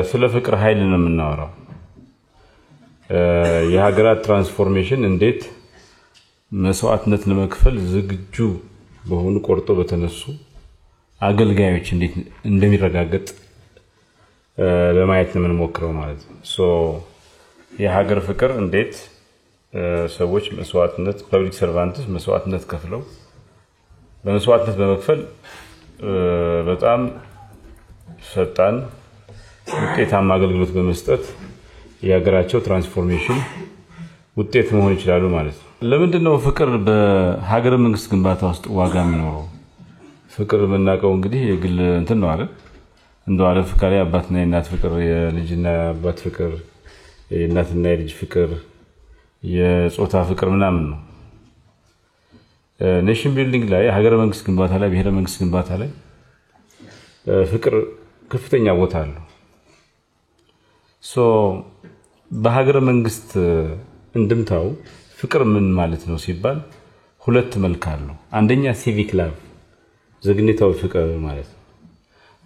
ስለ ፍቅር ኃይል ነው የምናወራው። የሀገራት ትራንስፎርሜሽን እንዴት መስዋዕትነት ለመክፈል ዝግጁ በሆኑ ቆርጦ በተነሱ አገልጋዮች እንዴት እንደሚረጋገጥ ለማየት ነው የምንሞክረው ማለት ነው። የሀገር ፍቅር እንዴት ሰዎች መስዋዕትነት ፐብሊክ ሰርቫንትስ መስዋዕትነት ከፍለው በመስዋዕትነት በመክፈል በጣም ፈጣን ውጤታማ አገልግሎት በመስጠት የሀገራቸው ትራንስፎርሜሽን ውጤት መሆን ይችላሉ ማለት ነው። ለምንድን ነው ፍቅር በሀገረ መንግስት ግንባታ ውስጥ ዋጋ የሚኖረው? ፍቅር የምናውቀው እንግዲህ የግል እንትን ነው አይደል? እንደው ዓለም ፍቅር የአባትና የእናት ፍቅር፣ የልጅና የአባት ፍቅር፣ የእናትና የልጅ ፍቅር፣ የጾታ ፍቅር ምናምን ነው። ኔሽን ቢልዲንግ ላይ ሀገረ መንግስት ግንባታ ላይ ብሔረ መንግስት ግንባታ ላይ ፍቅር ከፍተኛ ቦታ አለው። በሀገረ መንግስት እንድምታው ፍቅር ምን ማለት ነው ሲባል ሁለት መልክ አለው። አንደኛ ሲቪክ ላቭ ዘግኔታዊ ፍቅር ማለት ነው።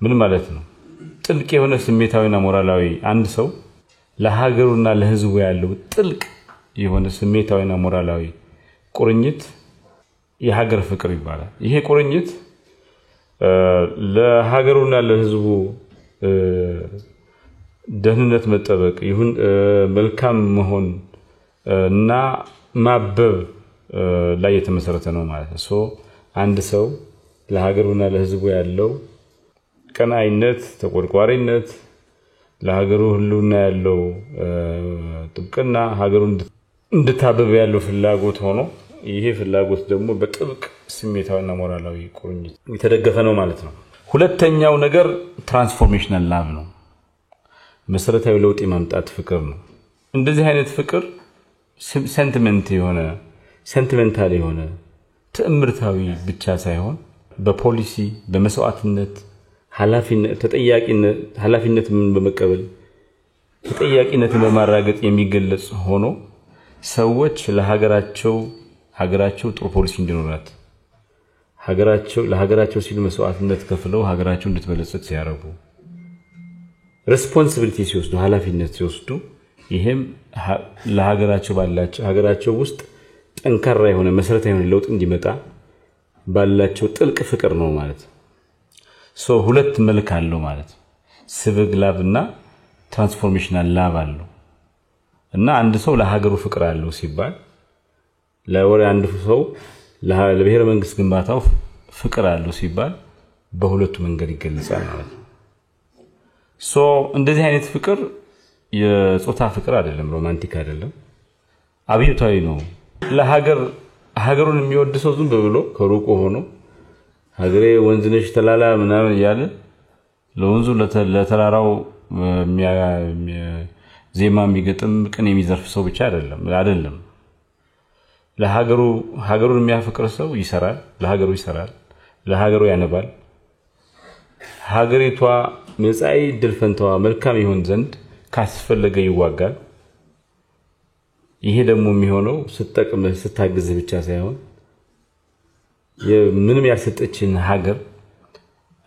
ምን ማለት ነው? ጥልቅ የሆነ ስሜታዊና ሞራላዊ አንድ ሰው ለሀገሩና ለህዝቡ ያለው ጥልቅ የሆነ ስሜታዊና ሞራላዊ ቁርኝት የሀገር ፍቅር ይባላል። ይሄ ቁርኝት ለሀገሩና ለህዝቡ ደህንነት መጠበቅ ይሁን መልካም መሆን እና ማበብ ላይ የተመሰረተ ነው ማለት ነው። አንድ ሰው ለሀገሩና ለህዝቡ ያለው ቀናኢነት፣ ተቆርቋሪነት፣ ለሀገሩ ህልውና ያለው ጥብቅና፣ ሀገሩን እንድታበብ ያለው ፍላጎት ሆኖ ይሄ ፍላጎት ደግሞ በጥብቅ ስሜታዊና ሞራላዊ ቁርኝት የተደገፈ ነው ማለት ነው። ሁለተኛው ነገር ትራንስፎርሜሽናል ላቭ ነው። መሰረታዊ ለውጥ የማምጣት ፍቅር ነው። እንደዚህ አይነት ፍቅር ሴንቲሜንታል የሆነ ትዕምርታዊ ብቻ ሳይሆን በፖሊሲ በመስዋዕትነት ኃላፊነትን በመቀበል ተጠያቂነትን በማራገጥ የሚገለጽ ሆኖ ሰዎች ለሀገራቸው ጥሩ ፖሊሲ እንዲኖራት ለሀገራቸው ሲሉ መስዋዕትነት ከፍለው ሀገራቸው እንድትበለጽግ ሲያረጉ ሬስፖንሲቢሊቲ ሲወስዱ ኃላፊነት ሲወስዱ ይሄም ሀገራቸው ውስጥ ጠንካራ የሆነ መሰረታዊ የሆነ ለውጥ እንዲመጣ ባላቸው ጥልቅ ፍቅር ነው ማለት ነው። ሁለት መልክ አለው ማለት ነው። ሲቪክ ላቭ እና ትራንስፎርሜሽናል ላቭ አለው እና አንድ ሰው ለሀገሩ ፍቅር አለው ሲባል አንድ ሰው ለብሔረ መንግስት ግንባታው ፍቅር አለው ሲባል በሁለቱ መንገድ ይገለጻል ማለት ነው። እንደዚህ አይነት ፍቅር የጾታ ፍቅር አይደለም፣ ሮማንቲክ አይደለም፣ አብዮታዊ ነው። ሀገሩን የሚወድ ሰው ዝም ብሎ ከሩቁ ሆኖ ሀገሬ ወንዝ ነሽ ተላላ ምናምን እያለ ለወንዙ ለተራራው ዜማ የሚገጥም ቅኔ የሚዘርፍ ሰው ብቻ አይደለም። ሀገሩን የሚያፈቅር ሰው ይሰራል፣ ለሀገሩ ይሰራል፣ ለሀገሩ ያነባል። ሀገሪቷ መጻኢ ዕድል ፈንታዋ መልካም ይሆን ዘንድ ካስፈለገ ይዋጋል። ይሄ ደግሞ የሚሆነው ስትጠቅምህ ስታግዝህ ብቻ ሳይሆን ምንም ያልሰጠችን ሀገር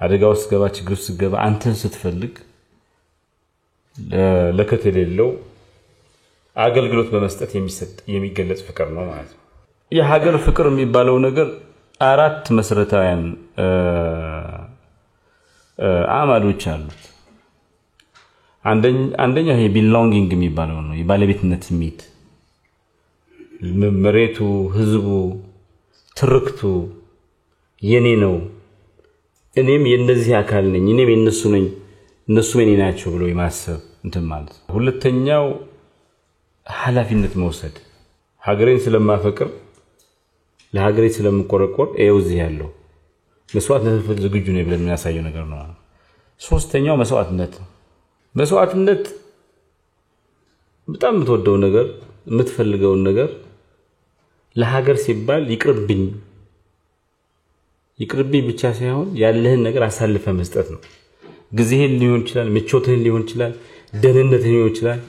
አደጋ ውስጥ ገባ ችግር ውስጥ ገባ አንተን ስትፈልግ ለከት የሌለው አገልግሎት በመስጠት የሚገለጽ ፍቅር ነው ማለት ነው። የሀገር ፍቅር የሚባለው ነገር አራት መሰረታዊያን አማዶች አሉት። አንደኛው ይሄ ቢሎንጊንግ የሚባለው ነው። የባለቤትነት ስሜት፣ መሬቱ፣ ህዝቡ፣ ትርክቱ የኔ ነው፣ እኔም የነዚህ አካል ነኝ፣ እኔም የነሱ ነኝ፣ እነሱም የኔ ናቸው ብሎ የማሰብ እንትን ማለት ነው። ሁለተኛው ኃላፊነት መውሰድ፣ ሀገሬን ስለማፈቅር ለሀገሬ ስለምቆረቆር እዚህ ያለው መስዋዕትነት ዝግጁ ነኝ ብለን የሚያሳየው ነገር ነው። ሶስተኛው መስዋዕትነት በጣም የምትወደው ነገር የምትፈልገውን ነገር ለሀገር ሲባል ይቅርብኝ ብቻ ሳይሆን ያለህን ነገር አሳልፈ መስጠት ነው። ጊዜህን ሊሆን ይችላል፣ ምቾትህን ሊሆን ይችላል፣ ደህንነትህን ሊሆን ይችላል።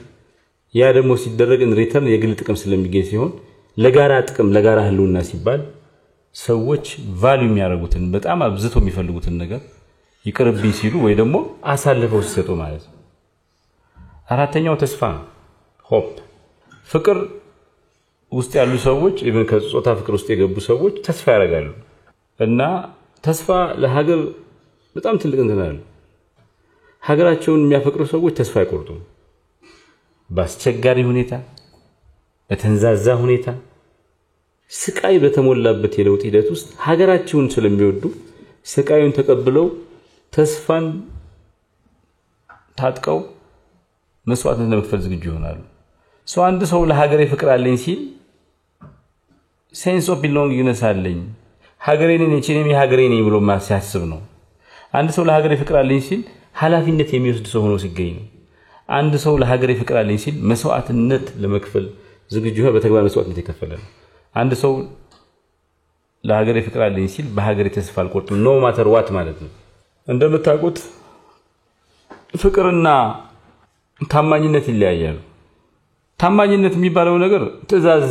ያ ደግሞ ሲደረግ ሪተርን የግል ጥቅም ስለሚገኝ ሲሆን ለጋራ ጥቅም ለጋራ ህልውና ሲባል ሰዎች ቫልዩ የሚያደርጉትን በጣም አብዝተው የሚፈልጉትን ነገር ይቅርብኝ ሲሉ ወይ ደግሞ አሳልፈው ሲሰጡ ማለት ነው። አራተኛው ተስፋ ነው ሆፕ ፍቅር ውስጥ ያሉ ሰዎች ኢቭን ከጾታ ፍቅር ውስጥ የገቡ ሰዎች ተስፋ ያደርጋሉ እና ተስፋ ለሀገር በጣም ትልቅ እንትን አለ ሀገራቸውን የሚያፈቅሩ ሰዎች ተስፋ አይቆርጡም በአስቸጋሪ ሁኔታ በተንዛዛ ሁኔታ ስቃይ በተሞላበት የለውጥ ሂደት ውስጥ ሀገራቸውን ስለሚወዱ ስቃዩን ተቀብለው ተስፋን ታጥቀው መስዋዕትነት ለመክፈል ዝግጁ ይሆናሉ ሰው አንድ ሰው ለሀገሬ ፍቅር አለኝ ሲል ሴንስ ኦፍ ቢሎንጊንግነስ አለኝ ሀገሬን እኔ ሀገሬ ነኝ ብሎ ማሲያስብ ነው አንድ ሰው ለሀገሬ ፍቅር አለኝ ሲል ኃላፊነት የሚወስድ ሰው ሆኖ ሲገኝ ነው አንድ ሰው ለሀገሬ ፍቅር አለኝ ሲል መስዋዕትነት ለመክፈል ዝግጁ ሆኖ በተግባር መስዋዕትነት ይከፈላል አንድ ሰው ለሀገሬ ፍቅር አለኝ ሲል በሀገሬ ተስፋ አልቆርጥም ኖ ማተር ዋት ማለት ነው እንደምታውቁት ፍቅርና ታማኝነት ይለያያሉ ታማኝነት የሚባለው ነገር ትዕዛዝ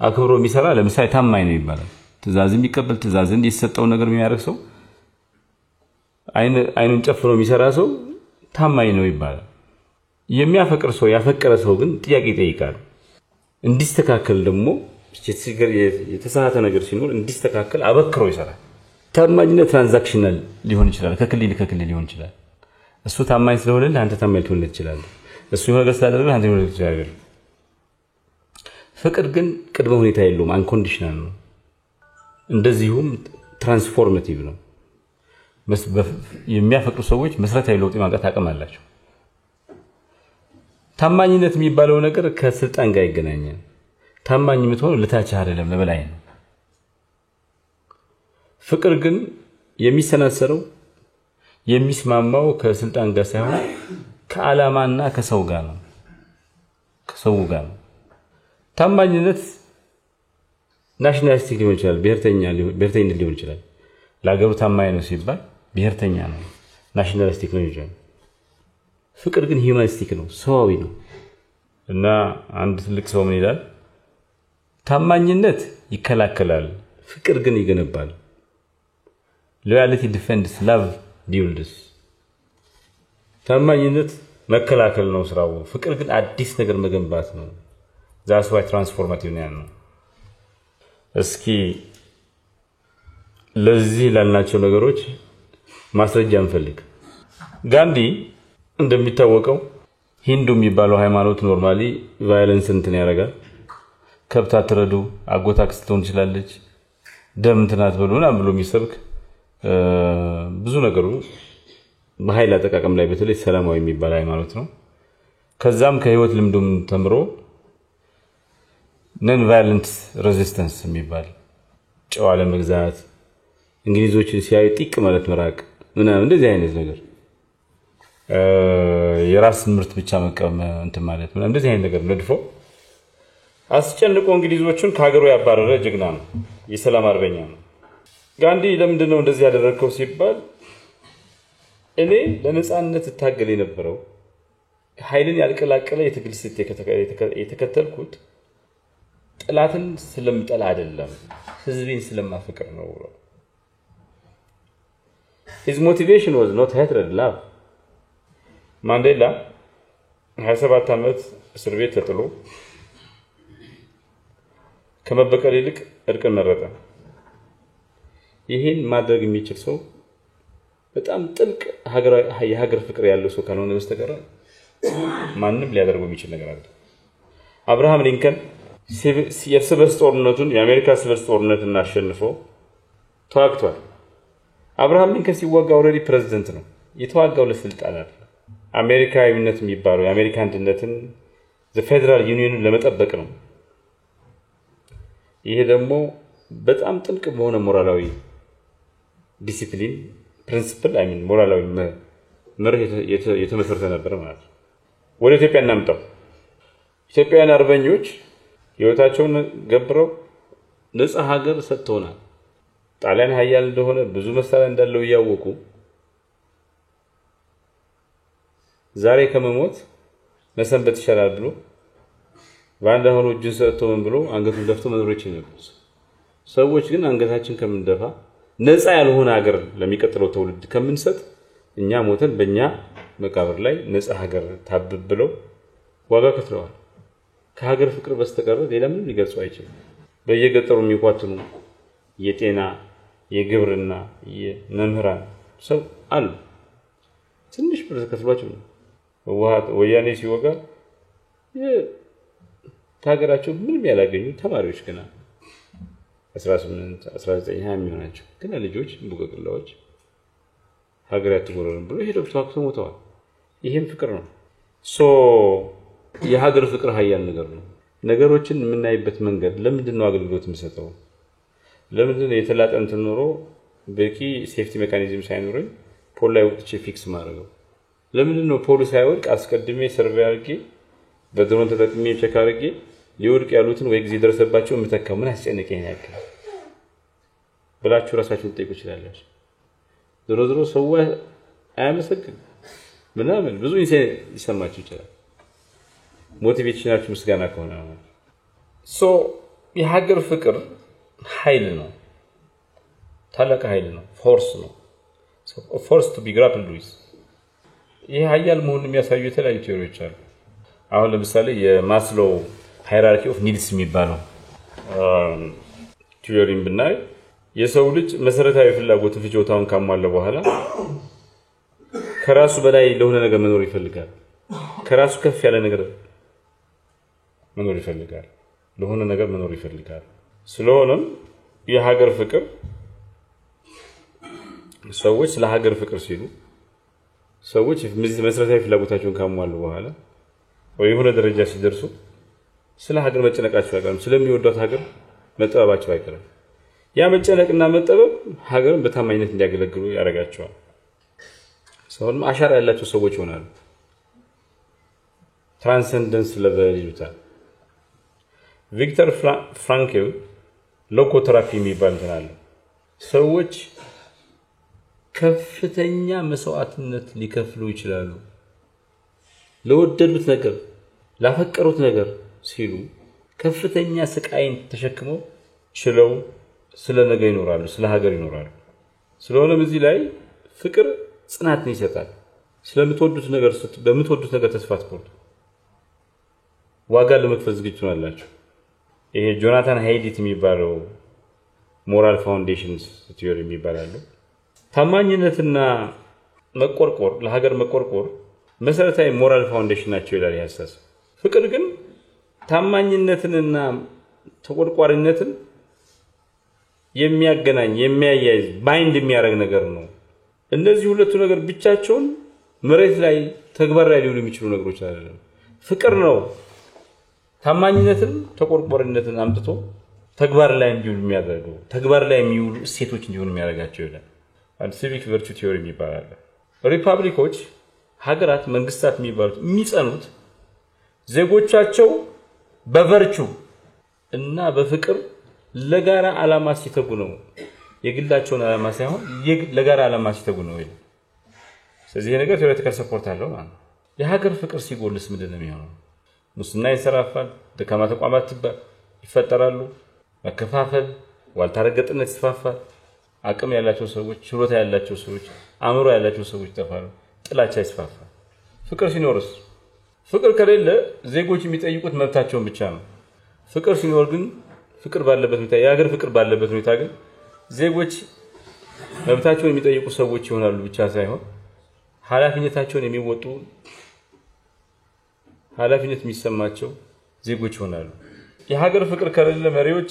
አክብሮ የሚሰራ ለምሳሌ ታማኝ ነው ይባላል ትዕዛዝ የሚቀበል ትዕዛዝ እንዲሰጠው ነገር የሚያደርግ ሰው አይኑን ጨፍኖ የሚሰራ ሰው ታማኝ ነው ይባላል የሚያፈቅር ሰው ያፈቀረ ሰው ግን ጥያቄ ይጠይቃል እንዲስተካከል ደግሞ የተሳሳተ ነገር ሲኖር እንዲስተካከል አበክሮ ይሰራል ታማኝነት ትራንዛክሽናል ሊሆን ይችላል ከክልል ሊሆን ይችላል እሱ ታማኝ ስለሆነ አንተ ታማኝ ልትሆን ትችላለህ እሱ የሆነ ነገር ስላደረገ አንተ የሆነ ነገር ትችላለህ ፍቅር ግን ቅድመ ሁኔታ የለውም አንኮንዲሽናል ነው እንደዚሁም ትራንስፎርማቲቭ ነው የሚያፈቅሩ ሰዎች መሰረታዊ ለውጥ ማምጣት አቅም አላቸው ታማኝነት የሚባለው ነገር ከስልጣን ጋር ይገናኛል ታማኝ የምትሆነው ለታች አይደለም ለበላይ ነው ፍቅር ግን የሚሰናሰረው የሚስማማው ከስልጣን ጋር ሳይሆን ከዓላማና ከሰው ጋር ነው ታማኝነት ናሽናሊስቲክ ሊሆን ይችላል ብሔርተኝነት ሊሆን ይችላል ለሀገሩ ታማኝ ነው ሲባል ብሔርተኛ ነው ናሽናሊስቲክ ነው ይችላል ፍቅር ግን ሂዩማኒስቲክ ነው ሰዋዊ ነው እና አንድ ትልቅ ሰው ምን ይላል ታማኝነት ይከላከላል ፍቅር ግን ይገነባል loyalty defends love builds ታማኝነት መከላከል ነው ስራው ፍቅር ግን አዲስ ነገር መገንባት ነው that's why transformative ነው እስኪ ለዚህ ላልናቸው ነገሮች ማስረጃ እንፈልግ ጋንዲ እንደሚታወቀው ሂንዱ የሚባለው ሃይማኖት ኖርማሊ ቫዮለንስ እንትን ያደርጋል ከብት አትረዱ አጎታ ክስቶን ይችላልች ደም እንትናት ብሎና ብሎ የሚሰብክ ብዙ ነገሩ በኃይል አጠቃቀም ላይ በተለይ ሰላማዊ የሚባል ሃይማኖት ነው ከዛም ከህይወት ልምዱም ተምሮ ነን ቫዮለንት ሬዚስታንስ የሚባል ጨዋ ለመግዛት እንግሊዞችን ሲያዩ ጢቅ ማለት መራቅ ምናምን እንደዚህ አይነት ነገር የራስ ምርት ብቻ መቀበል እንትን ማለት ምናምን እንደዚህ አይነት ነገር ነድፎ አስጨንቆ እንግሊዞችን ከሀገሩ ያባረረ ጀግና ነው የሰላም አርበኛ ነው ጋንዲ ለምንድን ነው እንደዚህ ያደረገው ሲባል እኔ ለነጻነት ታገል የነበረው ኃይልን ያልቀላቀለ የትግል ስልት የተከተልኩት ጠላትን ስለምጠላ አይደለም ህዝቤን ስለማፈቅር ነው his motivation was not hatred love ማንዴላ 27 ዓመት እስር ቤት ተጥሎ ከመበቀል ይልቅ እርቅን መረጠ ይሄን ማድረግ የሚችል ሰው በጣም ጥልቅ የሀገር ፍቅር ያለው ሰው ካልሆነ በስተቀር ማንንም ሊያደርገው የሚችል ነገር አለ አብርሃም ሊንከን የእርስ በርስ ጦርነቱን የአሜሪካ እርስ በርስ ጦርነትን አሸንፎ ተዋግቷል አብርሃም ሊንከን ሲዋጋ ኦልሬዲ ፕሬዝዳንት ነው የተዋጋው ለስልጣን አይደል አሜሪካዊነት የሚባለው የአሜሪካ አንድነትን ዘፌደራል ዩኒየንን ለመጠበቅ ነው ይሄ ደግሞ በጣም ጥልቅ በሆነ ሞራላዊ ዲሲፕሊን ፕሪንሲፕል ሞራላዊ መርህ የተመሰረተ ነበር ማለት ነው ወደ ኢትዮጵያ እናምጣው ኢትዮጵያውያን አርበኞች ህይወታቸውን ገብረው ነፃ ሀገር ሰጥተውናል ጣሊያን ኃያል እንደሆነ ብዙ መሳሪያ እንዳለው ያወቁ ዛሬ ከመሞት መሰንበት ይሻላል ብሎ ባንዳ ሆኖ እጁን ሰጥቶ ምን ብሎ አንገቱን ደፍቶ መኖር ይችላል ሰዎች ግን አንገታችን ከምንደፋ ነፃ ያልሆነ ሀገር ለሚቀጥለው ትውልድ ከምንሰጥ እኛ ሞተን በእኛ መቃብር ላይ ነፃ ሀገር ታብብ ብለው ዋጋ ከፍለዋል። ከሀገር ፍቅር በስተቀር ሌላ ምንም ሊገልጹ አይችልም። በየገጠሩ የሚቋጥኑ የጤና የግብርና የመምህራን ሰው አሉ። ትንሽ ብር ተከፍሏቸው ነው ወያኔ ሲወጋ ታገራቸው ምንም ያላገኙ ተማሪዎች ገና 18 19 20 የሚሆናቸው ገና ልጆች ቡቀቅላዎች ሀገር ያትጎረን ብሎ ሄደው ተዋክተው ሞተዋል። ይሄም ፍቅር ነው። የሀገር ፍቅር ኃያል ነገር ነው። ነገሮችን የምናይበት መንገድ ለምንድን ነው አገልግሎት የሚሰጠው? ለምንድን ነው የተላጠን ኖሮ በቂ ሴፍቲ ሜካኒዝም ሳይኖረኝ ፖል ላይ ወጥቼ ፊክስ ማድረገው? ለምንድን ነው ፖል ሳይወድቅ አስቀድሜ ሰርቬይ አድርጌ በድሮን ተጠቅሜ ቼክ አድርጌ ሊወድቅ ያሉትን ወይ ጊዜ ደረሰባቸው የምተካው? ምን አስጨነቀኝ ያክል ብላችሁ ራሳችሁን ትጠይቁ ይችላላችሁ። ዞሮ ሰው አያመሰግን ምናምን ብዙ ይሰማችሁ ይችላል። ሞቲቬሽናችሁ ምስጋና ከሆነ የሀገር ፍቅር ኃይል ነው። ታላቅ ኃይል ነው። ፎርስ ነው። ፎርስ ቱ ቢ ግራፕልድ ዊዝ። ይሄ ኃያል መሆኑን የሚያሳዩ የተለያዩ ቲዮሪዎች አሉ። አሁን ለምሳሌ የማስሎ ሃይራርኪ ኦፍ ኒድስ የሚባለው ቲዮሪን ብናይ የሰው ልጅ መሰረታዊ ፍላጎት ፍጆታውን ካሟላ በኋላ ከራሱ በላይ ለሆነ ነገር መኖር ይፈልጋል። ከራሱ ከፍ ያለ ነገር መኖር ይፈልጋል። ለሆነ ነገር መኖር ይፈልጋል። ስለሆነም የሀገር ፍቅር ሰዎች ለሀገር ፍቅር ሲሉ ሰዎች መሰረታዊ ፍላጎታቸውን ካሟሉ በኋላ ወይ የሆነ ደረጃ ሲደርሱ ስለ ሀገር መጨነቃቸው አይቀርም። ስለሚወዷት ሀገር መጠበባቸው አይቀርም። ያ መጨነቅና መጠበብ ሀገርን በታማኝነት እንዲያገለግሉ ያደርጋቸዋል። ሰውን አሻራ ያላቸው ሰዎች ይሆናሉ። ትራንሰንደንስ ሌቨል ይሉታል። ቪክተር ፍራንክል ሎጎቴራፒ የሚባል እንትን አለ። ሰዎች ከፍተኛ መስዋዕትነት ሊከፍሉ ይችላሉ ለወደዱት ነገር ላፈቀሩት ነገር ሲሉ ከፍተኛ ስቃይን ተሸክመው ችለው ስለ ነገ ይኖራሉ፣ ስለ ሀገር ይኖራሉ። ስለሆነም እዚህ ላይ ፍቅር ጽናትን ይሰጣል። ስለምትወዱት ነገር በምትወዱት ነገር ተስፋ አትቆርጡ። ዋጋ ለመክፈል ዝግጁ ናላችሁ። ይሄ ጆናታን ሃይዲት የሚባለው ሞራል ፋውንዴሽንስ ቲዮሪ የሚባላል። ታማኝነትና መቆርቆር ለሀገር መቆርቆር መሰረታዊ ሞራል ፋውንዴሽን ናቸው ይላል ያሳስ። ፍቅር ግን ታማኝነትንና ተቆርቋሪነትን የሚያገናኝ የሚያያይዝ ባይንድ የሚያደርግ ነገር ነው። እነዚህ ሁለቱ ነገር ብቻቸውን መሬት ላይ ተግባር ላይ ሊውሉ የሚችሉ ነገሮች አይደለም። ፍቅር ነው ታማኝነትን ተቆርቋሪነትን አምጥቶ ተግባር ላይ እንዲውሉ የሚያደርገው፣ ተግባር ላይ የሚውሉ እሴቶች እንዲሆኑ የሚያደርጋቸው ይላል። አንድ ሲቪክ ቨርቹ ቲዮሪ የሚባል ሪፐብሊኮች ሀገራት መንግስታት የሚባሉት የሚጸኑት ዜጎቻቸው በቨርቹ እና በፍቅር ለጋራ ዓላማ ሲተጉ ነው። የግላቸውን ዓላማ ሳይሆን ለጋራ ዓላማ ሲተጉ ነው ይላል። ስለዚህ ይሄ ነገር ቴዎሬቲካል ሰፖርት አለው ማለት ነው። የሀገር ፍቅር ሲጎልስ ምንድነው የሚሆነው? ሙስና ይሰራፋል፣ ደካማ ተቋማት ይፈጠራሉ፣ መከፋፈል፣ ዋልታረገጥነት ይስፋፋል። አቅም ያላቸው ሰዎች፣ ችሎታ ያላቸው ሰዎች፣ አእምሮ ያላቸው ሰዎች ይጠፋሉ፣ ጥላቻ ይስፋፋል። ፍቅር ሲኖርስ? ፍቅር ከሌለ ዜጎች የሚጠይቁት መብታቸውን ብቻ ነው። ፍቅር ሲኖር ግን ፍቅር ባለበት ሁኔታ የሀገር ፍቅር ባለበት ሁኔታ ግን ዜጎች መብታቸውን የሚጠይቁ ሰዎች ይሆናሉ ብቻ ሳይሆን ኃላፊነታቸውን የሚወጡ ኃላፊነት የሚሰማቸው ዜጎች ይሆናሉ። የሀገር ፍቅር ከሌለ መሪዎች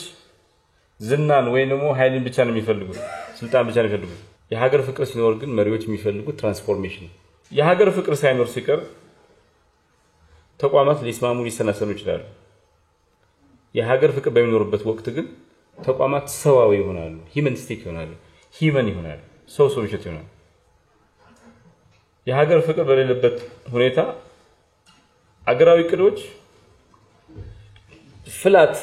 ዝናን ወይ ደግሞ ኃይልን ብቻ ነው የሚፈልጉት፣ ስልጣን ብቻ ነው የሚፈልጉት። የሀገር ፍቅር ሲኖር ግን መሪዎች የሚፈልጉት ትራንስፎርሜሽን። የሀገር ፍቅር ሳይኖር ሲቀር ተቋማት ሊስማሙ ሊሰናሰሉ ይችላሉ። የሀገር ፍቅር በሚኖርበት ወቅት ግን ተቋማት ሰዋዊ ይሆናሉ፣ ሂዩመኒስቲክ ይሆናሉ፣ ሂዩመን ይሆናሉ፣ ሰው ብቻ ይሆናሉ። የሀገር ፍቅር በሌለበት ሁኔታ አገራዊ ቅዶች ፍላት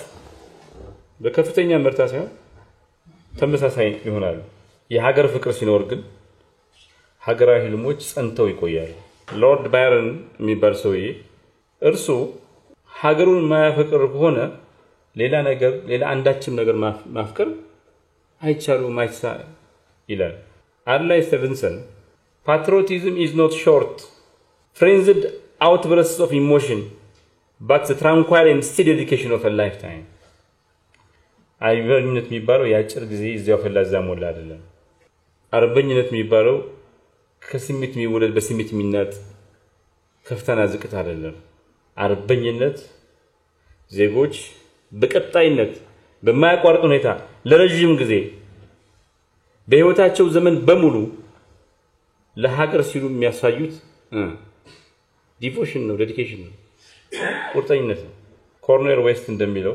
በከፍተኛ ምርታ ሳይሆን ተመሳሳይ ይሆናሉ። የሀገር ፍቅር ሲኖር ግን ሀገራዊ ህልሞች ጸንተው ይቆያሉ። ሎርድ ባይረን የሚባል ሰውዬ እርሱ ሀገሩን ማያፈቅር ከሆነ ሌላ አንዳችም ነገር ማፍቀር አይቻልም ይላል። አርላይ ስቲቨንሰን patriotism is not short frenzied outbursts of emotion but the tranquil and steady dedication of a lifetime አርበኝነት የሚባለው ያጭር ጊዜ እዚያው ፈላዛ ሞላ አይደለም አርበኝነት የሚባለው ከስሜት የሚወለድ በስሜት የሚናጥ ከፍታና ዝቅታ አይደለም አርበኝነት ዜጎች በቀጣይነት በማያቋርጥ ሁኔታ ለረጅም ጊዜ በህይወታቸው ዘመን በሙሉ ለሀገር ሲሉ የሚያሳዩት ዲቮሽን ነው ዴዲኬሽን ነው ቁርጠኝነት ነው ኮርኔል ዌስት እንደሚለው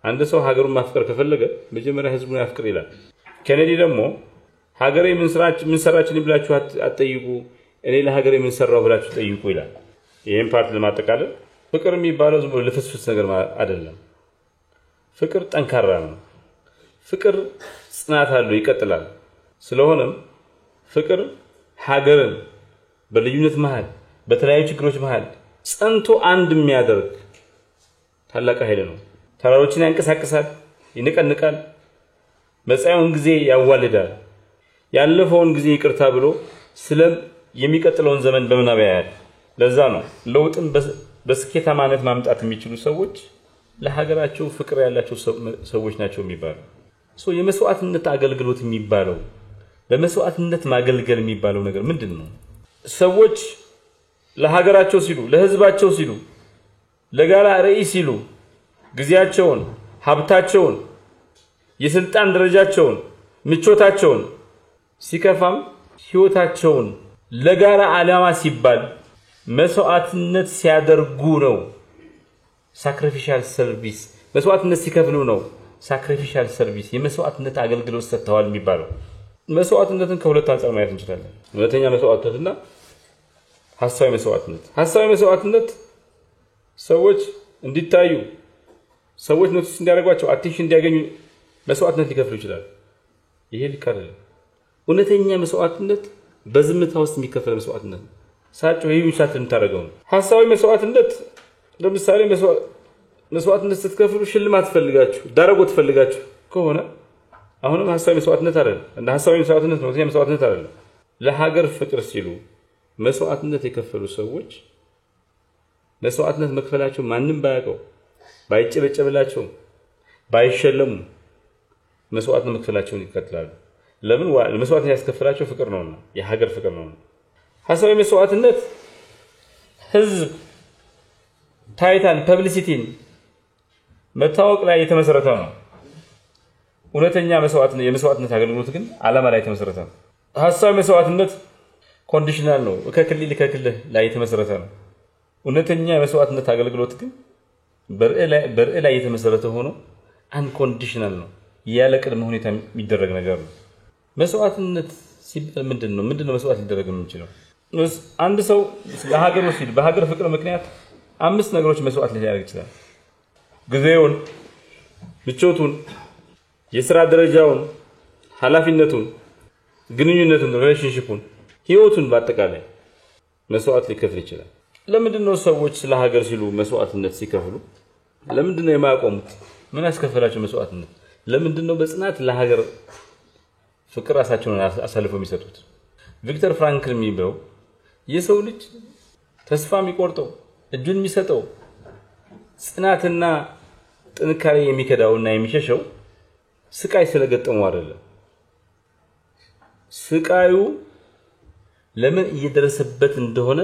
አንድ ሰው ሀገሩን ማፍቀር ከፈለገ መጀመሪያ ህዝቡን ያፍቅር ይላል ኬኔዲ ደግሞ ሀገሬ ምን ሰራችን ብላችሁ አትጠይቁ እኔ ለሀገሬ ምን ሰራው ብላችሁ ጠይቁ ይላል ይሄን ፓርት ለማጠቃለል ፍቅር የሚባለው ዝም ብሎ ለፍስፍስ ነገር አይደለም ፍቅር ጠንካራ ነው ፍቅር ጽናት አለው ይቀጥላል ስለሆነም ፍቅር ሀገርን በልዩነት መሃል በተለያዩ ችግሮች መሃል ጸንቶ አንድ የሚያደርግ ታላቅ ኃይል ነው ተራሮችን ያንቀሳቅሳል ይነቀንቃል መጻኤውን ጊዜ ያዋልዳል ያለፈውን ጊዜ ይቅርታ ብሎ ስለም የሚቀጥለውን ዘመን በመናብ ያያል ለዛ ነው ለውጥን በስኬታማነት ማምጣት የሚችሉ ሰዎች ለሀገራቸው ፍቅር ያላቸው ሰዎች ናቸው የሚባሉ የመስዋዕትነት አገልግሎት የሚባለው ለመስዋዕትነት ማገልገል የሚባለው ነገር ምንድነው ሰዎች ለሀገራቸው ሲሉ ለህዝባቸው ሲሉ ለጋራ ራዕይ ሲሉ ግዚያቸውን ሀብታቸውን የስልጣን ደረጃቸውን ምቾታቸውን ሲከፋም ህይወታቸውን ለጋራ ዓላማ ሲባል መስዋዕትነት ሲያደርጉ ነው ሳክሪፊሻል ሰርቪስ መስዋዕትነት ሲከፍሉ ነው ሳክሪፊሻል ሰርቪስ የመስዋዕትነት አገልግሎት ሰጥተዋል የሚባለው መስዋዕትነትን ከሁለት አንፃር ማየት እንችላለን ሁለተኛ መስዋዕትነትና ሐሳዊ መስዋዕትነት ሰዎች እንዲታዩ ሰዎች ኖቲስ እንዲያደርጓቸው አቴንሽን እንዲያገኙ መስዋዕትነት ሊከፍሉ ይችላል ይሄ ልካረለ እውነተኛ መስዋዕትነት በዝምታ ውስጥ የሚከፈል መስዋዕትነት ሳቸው ይሄን ሻትን ታረጋው ሐሳዊ መስዋዕትነት ለምሳሌ መስዋዕትነት ስትከፍሉ ሽልማት ፈልጋችሁ ዳረጎት ፈልጋችሁ ከሆነ አሁንም ሐሳዊ መስዋዕትነት አይደለም እንደ ሐሳዊ መስዋዕትነት ነው መስዋዕትነት አይደለም ለሀገር ፍቅር ሲሉ መስዋዕትነት የከፈሉ ሰዎች መስዋዕትነት መክፈላቸው ማንንም ባያቀው ባይጨበጨብላቸው ባይሸለሙ መስዋዕትነት መክፈላቸውን ይከተላሉ ለምን መስዋዕትነት ያስከፈላቸው ፍቅር ነውና የሀገር ፍቅር ነውና ሐሳዊ መስዋዕትነት ህዝብ ታይታን ፐብሊሲቲን መታወቅ ላይ የተመሰረተ ነው እውነተኛ የመስዋዕትነት አገልግሎት ግን ዓላማ ላይ የተመሰረተ ነው ሐሳዊ መስዋዕትነት ኮንዲሽናል ነው ከክልል ላይ የተመሰረተ ነው እውነተኛ የመስዋዕትነት አገልግሎት ግን በርእ ላይ የተመሰረተ ሆኖ አንኮንዲሽናል ነው ያለ ቅድመ ሁኔታ የሚደረግ ነገር ነው መስዋዕትነት ሲባል ምንድነው መስዋዕት ሊደረግ የሚችለው አንድ ሰው ለሀገሩ ሲል በሀገር ፍቅር ምክንያት አምስት ነገሮች መስዋዕት ሊያደርግ ይችላል ጊዜውን ምቾቱን የሥራ ደረጃውን ኃላፊነቱን ግንኙነቱን ሪሌሽንሺፑን ህይወቱን በአጠቃላይ መስዋዕት ሊከፍል ይችላል ለምንድነው ሰዎች ለሀገር ሲሉ መስዋዕትነት ሲከፍሉ ለምንድነው የማያቆሙት ምን ያስከፈላቸው መስዋዕትነት ለምንድነው በጽናት ለሀገር ፍቅር ራሳቸውን አሳልፈው የሚሰጡት ቪክተር ፍራንክል የሚለው የሰው ልጅ ተስፋ የሚቆርጠው እጁን የሚሰጠው ጽናትና ጥንካሬ የሚከዳውና የሚሸሸው ስቃይ ስለገጠመው አይደለም ስቃዩ ለምን እየደረሰበት እንደሆነ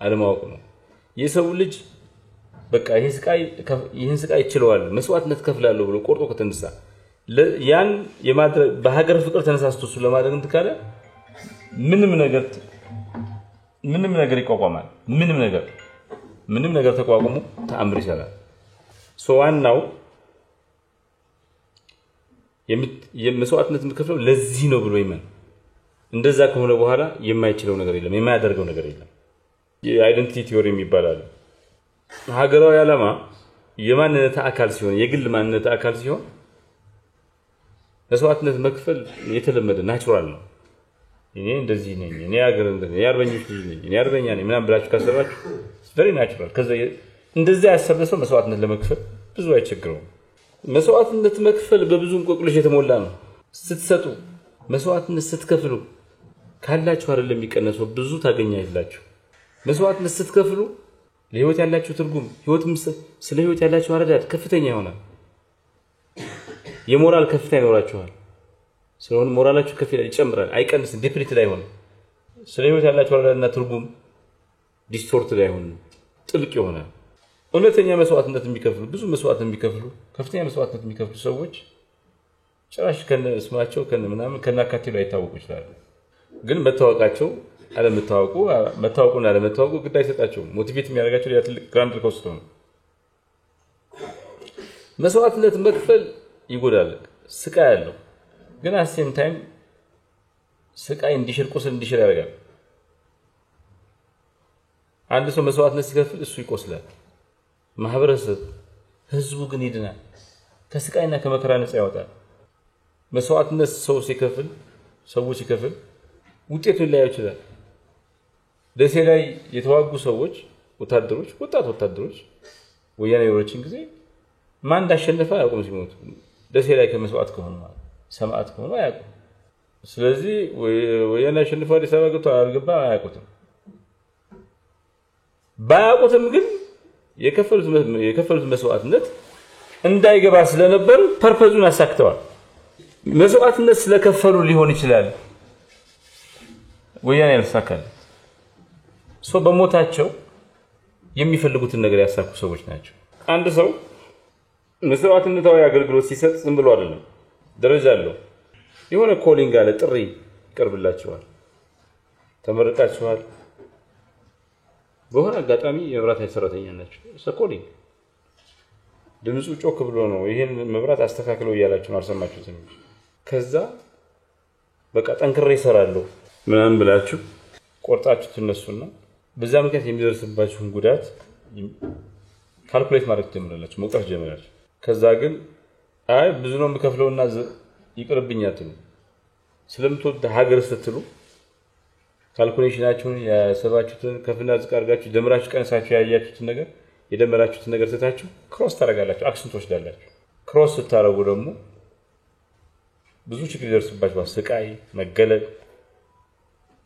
አለማወቅ ነው የሰው ልጅ በቃ ይሄን ስቃይ ይችላል መስዋዕትነት ከፍላለሁ ብሎ ቆርጦ ከተነሳ ያን የማድረግ በሀገር ፍቅር ተነሳስቶ እሱ ለማድረግ እንትካለ ምንም ነገር ይቋቋማል ምንም ነገር ተቋቁሞ ተአምር ይሰራል ዋናው የመስዋዕትነት የምትከፍለው ለዚህ ነው ብሎ ይመን እንደዛ ከሆነ በኋላ የማይችለው ነገር የለም የማያደርገው ነገር የለም የአይደንቲቲ ቲዮሪ የሚባላል ሀገራዊ ዓላማ የማንነት አካል ሲሆን የግል ማንነት አካል ሲሆን መስዋዕትነት መክፈል የተለመደ ናቹራል ነው እኔ እንደዚህ ነኝ እኔ ሀገር እንደዚህ ያርበኞች ልጅ ነኝ እኔ አርበኛ ነኝ ምናምን ብላችሁ ካሰባችሁ very natural ከዛ እንደዚህ ያሰበሰው መስዋዕትነት ለመክፈል ብዙ አይቸግረውም መስዋዕትነት መክፈል በብዙ እንቆቅልሽ የተሞላ ነው ስትሰጡ መስዋዕትነት ስትከፍሉ ካላችሁ አይደለም የሚቀነሰው ብዙ ታገኛላችሁ መስዋዕትነት ስትከፍሉ ለህይወት ያላችሁ ትርጉም ህይወትም ስለ ህይወት ያላችሁ አረዳድ ከፍተኛ ይሆናል የሞራል ከፍታ ይኖራችኋል ስለሆነ ሞራላችሁ ከፍ ይጨምራል አይቀንስም ዲፕሊት ላይ ሆነ ስለ ህይወት ያላችሁ አረዳድና ትርጉም ዲስቶርት ላይ ሆነ ጥልቅ ይሆናል እውነተኛ መስዋዕትነት የሚከፍሉ ብዙ መስዋዕትነት የሚከፍሉ ከፍተኛ መስዋዕትነት የሚከፍሉ ሰዎች ጭራሽ ከነስማቸው ከነምናምን ከናካቴሉ አይታወቁ ይችላል ግን መታወቃቸው መታወቁና አለመታወቁ ግድ አይሰጣቸው ሞቲቬት የሚያደርጋቸው ያ ትልቅ ግራንድ ኮስት ነው መስዋዕትነት መክፈል ይጎዳል ስቃይ ያለው ግን አሴም ታይም ስቃይ እንዲሽር ቁስል እንዲሽር ያደርጋል አንድ ሰው መስዋዕትነት ሲከፍል እሱ ይቆስላል ማህበረሰብ ህዝቡ ግን ይድናል ከስቃይና ከመከራ ነፃ ያወጣል መስዋዕትነት ሰው ሲከፍል ውጤቱን ላይ ይችላል ደሴ ላይ የተዋጉ ሰዎች ወጣት ወታደሮች ወያኔ ወሮችን ጊዜ ማን እንዳሸነፈ አያውቁም ሲሞቱ ደሴ ላይ ከመስዋዕት ከሆነ ሰማዕት ከሆነ አያውቁም ስለዚህ ወያኔ አሸንፈው አዲስ አበባ ገብቶ አልገባ አያውቁትም ባያውቁትም ግን የከፈሉት መስዋዕትነት እንዳይገባ ስለነበር ፐርፐዙን አሳክተዋል መስዋዕትነት ስለከፈሉ ሊሆን ይችላል ወያኔ ያልሳካል ሰው በሞታቸው የሚፈልጉትን ነገር ያሳኩ ሰዎች ናቸው አንድ ሰው መስዋዕትነታዊ አገልግሎት ሲሰጥ ዝም ብሎ አይደለም ደረጃ አለው የሆነ ኮሊንግ አለ ጥሪ ይቀርብላችኋል ተመረጣችኋል በሆነ አጋጣሚ የመብራት ሰራተኛ ናቸው ሰኮሊንግ ድምጹ ጮክ ብሎ ነው ይሄን መብራት አስተካክለው ይያላችሁ ነው አልሰማችሁትም ከዛ በቃ ጠንክሬ እሰራለሁ ምናምን ብላችሁ ቆርጣችሁ ትነሱና በዛ ምክንያት የሚደርስባችሁን ጉዳት ካልኩሌት ማድረግ ጀምራላችሁ መውጣት ጀምራላችሁ ከዛ ግን አይ ብዙ ነው የምከፍለውና ይቅርብኛት ነው ስለምትወድ ሀገር ስትሉ ካልኩሌሽናችሁን ያሰባችሁትን ከፍና ዝቅ አድርጋችሁ ደምራችሁ ቀንሳችሁ ያያችሁትን ነገር የደመራችሁትን ነገር ስታችሁ ክሮስ ታረጋላችሁ አክሽን ትወስዳላችሁ ክሮስ ስታረጉ ደግሞ ብዙ ችግር ይደርስባችኋል ስቃይ መገለል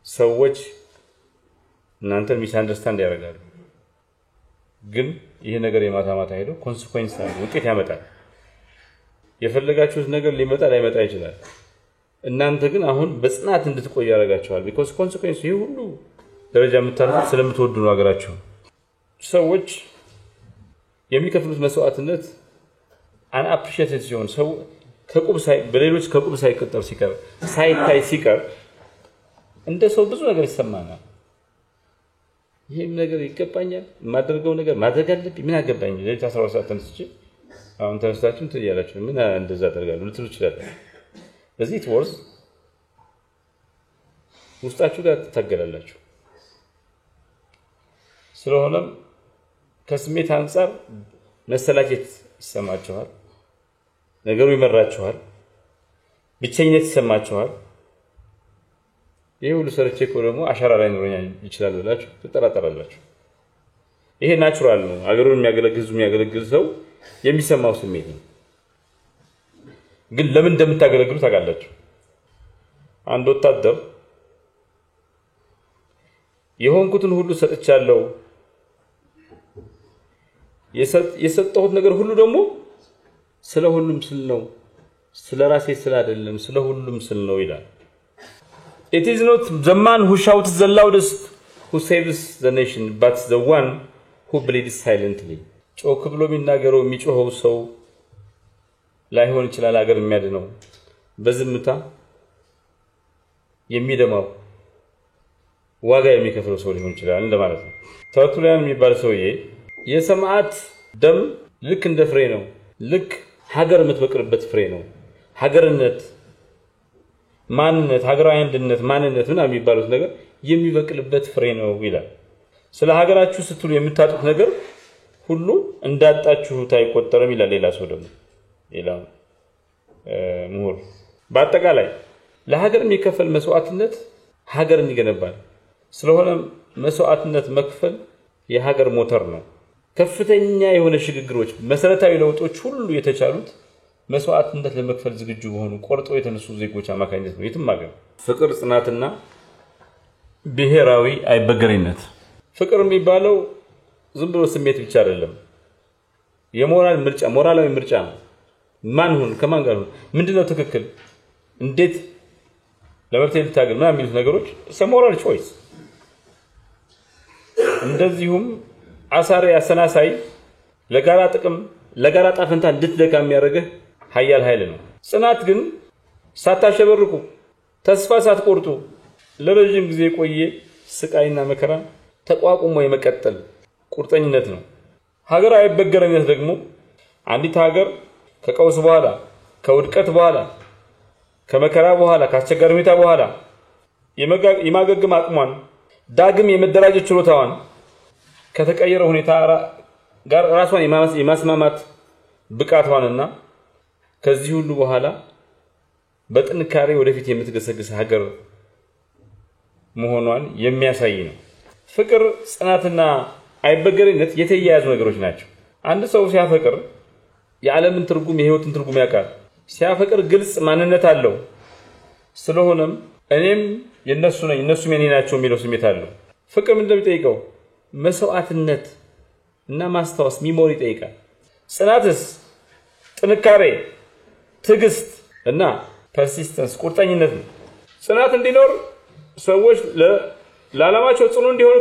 ሰዎች እናንተን ሚስ አንደርስታንድ ያደርጋሉ ግን ይሄ ነገር የማታማታ ሄዶ ኮንሲኩዌንስ አለ ውጤት ያመጣል የፈለጋችሁት ነገር ላይመጣ ይችላል እናንተ ግን አሁን በጽናት እንድትቆዩ ያደርጋችኋል because ኮንሲኩዌንስ ይሄ ሁሉ ደረጃ የምታልፉት ስለምትወዱ ነው ሀገራችሁ ሰዎች የሚከፍሉት መስዋዕትነት አን አፕሪሺየትድ ሲሆን ሰው በሌሎች ከቁብ ሳይቀጠር ሲቀር እንደ ሰው ብዙ ነገር ይሰማናል ይሄም ነገር ይገባኛል ማድረገው ነገር ማድረግ አለብኝ ምን አገባኝ ለታ 12 ሰዓት ተነስቼ አሁን ተነስታችሁ ትያላችሁ ምን እንደዛ አደርጋለሁ ልትሉ ይችላል ለዚህ ትወርስ ውስጣችሁ ጋር ተታገላላችሁ ስለሆነም ከስሜት አንፃር መሰላቸት ይሰማችኋል ነገሩ ይመራችኋል ብቸኝነት ይሰማችኋል ይሄ ሁሉ ሰርቼ ደግሞ አሻራ ላይ ኖርኛ ይችላል ብላችሁ ተጠራጠራላችሁ ይሄ ናቹራል ነው አገሩን የሚያገለግል ሰው የሚሰማው ስሜት ነው ግን ለምን እንደምታገለግሉ ታውቃላችሁ አንድ ወታደር የሆንኩትን ሁሉ ሰጥቻለሁ የሰጠሁት ነገር ሁሉ ደግሞ ስለሁሉም ስል ነው ስለራሴ ስለ አይደለም ስለሁሉም ስል ነው ይላል It is not the man who shouts the loudest who saves the nation but the one who bleeds silently ጮክ ብሎ የሚናገረው የሚጮኸው ሰው ላይሆን ይችላል ሀገር የሚያድነው በዝምታ የሚደማው ዋጋ የሚከፍለው ሰው ሊሆን ይችላል እንደማለት ነው ተርቱሊያን የሚባል ሰውዬ የሰማዕት ደም ልክ እንደ ፍሬ ነው ልክ ሀገር የምትበቅልበት ፍሬ ነው ሀገርነት ማንነት ሀገራዊ አንድነት ማንነት ምን የሚባሉት ነገር የሚበቅልበት ፍሬ ነው ይላል ስለ ሀገራችሁ ስትሉ የምታጡት ነገር ሁሉ እንዳጣችሁ ታይቆጠረም ይላል ሌላ ሰው ደግሞ ሌላ ምሁር በአጠቃላይ ለሀገር የሚከፈል መስዋዕትነት ሀገርን ይገነባል ስለሆነ መስዋዕትነት መክፈል የሀገር ሞተር ነው ከፍተኛ የሆነ ሽግግሮች መሰረታዊ ለውጦች ሁሉ የተቻሉት መስዋዕትነት ለመክፈል ዝግጁ ሆኑ ቆርጠው የተነሱ ዜጎች አማካኝነት ነው የትም ሀገር ፍቅር ጽናትና ብሔራዊ አይበገሬነት ፍቅር የሚባለው ዝም ብሎ ስሜት ብቻ አይደለም የሞራል ምርጫ ሞራላዊ ምርጫ ነው ማን ሁን ከማን ጋር ሁን ምንድነው ትክክል እንዴት ለመብት ልታገል ምናምን የሚሉት ነገሮች ሞራል ቾይስ እንደዚሁም አሳሪ አሰናሳይ ለጋራ ጥቅም ለጋራ ጣፈንታ እንድትደጋ የሚያደርግህ ኃያል ኃይል ነው ጽናት ግን ሳታሸበርቁ ተስፋ ሳትቆርጡ ለረጅም ጊዜ ቆየ ስቃይና መከራ ተቋቁሞ የመቀጠል ቁርጠኝነት ነው ሀገር አይበገረኝነት ደግሞ አንዲት ሀገር ከቀውስ በኋላ ከውድቀት በኋላ ከመከራ በኋላ ካስቸጋሪ ሁኔታ በኋላ የማገገም አቅሟን ዳግም የመደራጀት ችሎታዋን ከተቀየረ ሁኔታ ጋር ራሷን የማስማማት ብቃቷንና ከዚህ ሁሉ በኋላ በጥንካሬ ወደፊት የምትገሰግስ ሀገር መሆኗን የሚያሳይ ነው ፍቅር ጽናትና አይበገሬነት የተያያዙ ነገሮች ናቸው አንድ ሰው ሲያፈቅር የዓለምን ትርጉም የህይወትን ትርጉም ያውቃል ሲያፈቅር ግልጽ ማንነት አለው ስለሆነም እኔም የነሱ ነኝ እነሱም የኔ ናቸው የሚለው ስሜት አለው ፍቅር ምን እንደሚጠይቀው መስዋዕትነት እና ማስተዋስ ሚሞሪ ይጠይቃል ጽናትስ ጥንካሬ ትግስት እና ፐርሲስተንስ ቁርጠኝነት ነው ጽናት እንዲኖር ሰዎች ለዓላማቸው ጽኑ እንዲሆኑ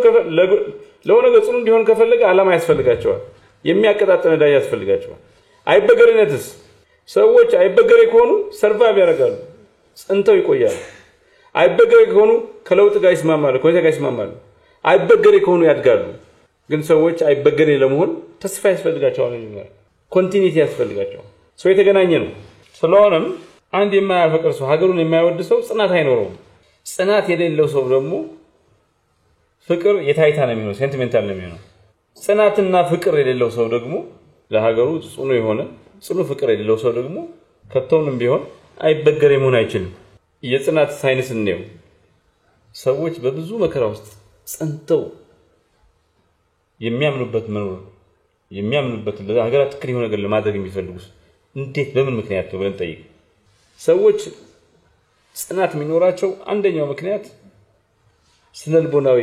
ለሆነ ጽኑ እንዲሆኑ ከፈለገ ዓላማ ያስፈልጋቸዋል የሚያቀጣጥል ዳይ ያስፈልጋቸዋል አይበገሬነትስ ሰዎች አይበገሬ ከሆኑ ሰርቫይቭ ያደርጋሉ ጽንተው ይቆያሉ አይበገሬ ከሆኑ ከለውጥ ጋር ይስማማሉ ከሁኔታ ጋር ይስማማሉ አይበገሬ ከሆኑ ያድጋሉ ግን ሰዎች አይበገሬ ለመሆን ተስፋ ያስፈልጋቸዋል ኮንቲኒቲ ያስፈልጋቸዋል ሰው የተገናኘ ነው ስለሆነም አንድ የማያፈቅር ሰው ሀገሩን የማይወድ ሰው ጽናት አይኖረውም ጽናት የሌለው ሰው ደግሞ ፍቅር የታይታ ነው የሚሆነው ሴንቲሜንታል ነው የሚሆነው ጽናትና ፍቅር የሌለው ሰው ደግሞ ለሀገሩ ጽኑ ፍቅር የሌለው ሰው ደግሞ ከተውንም ቢሆን አይበገሬ መሆን አይችልም የጽናት ሳይንስ ነው ሰዎች በብዙ መከራ ውስጥ ጸንተው የሚያምኑበት መኖር የሚያምኑበት ለሀገራት ትክክል የሆነ ነገር ለማድረግ የሚፈልጉት እንዴት በምን ምክንያት ነው ብለን ጠይቅ ሰዎች ጽናት የሚኖራቸው አንደኛው ምክንያት ስነልቦናዊ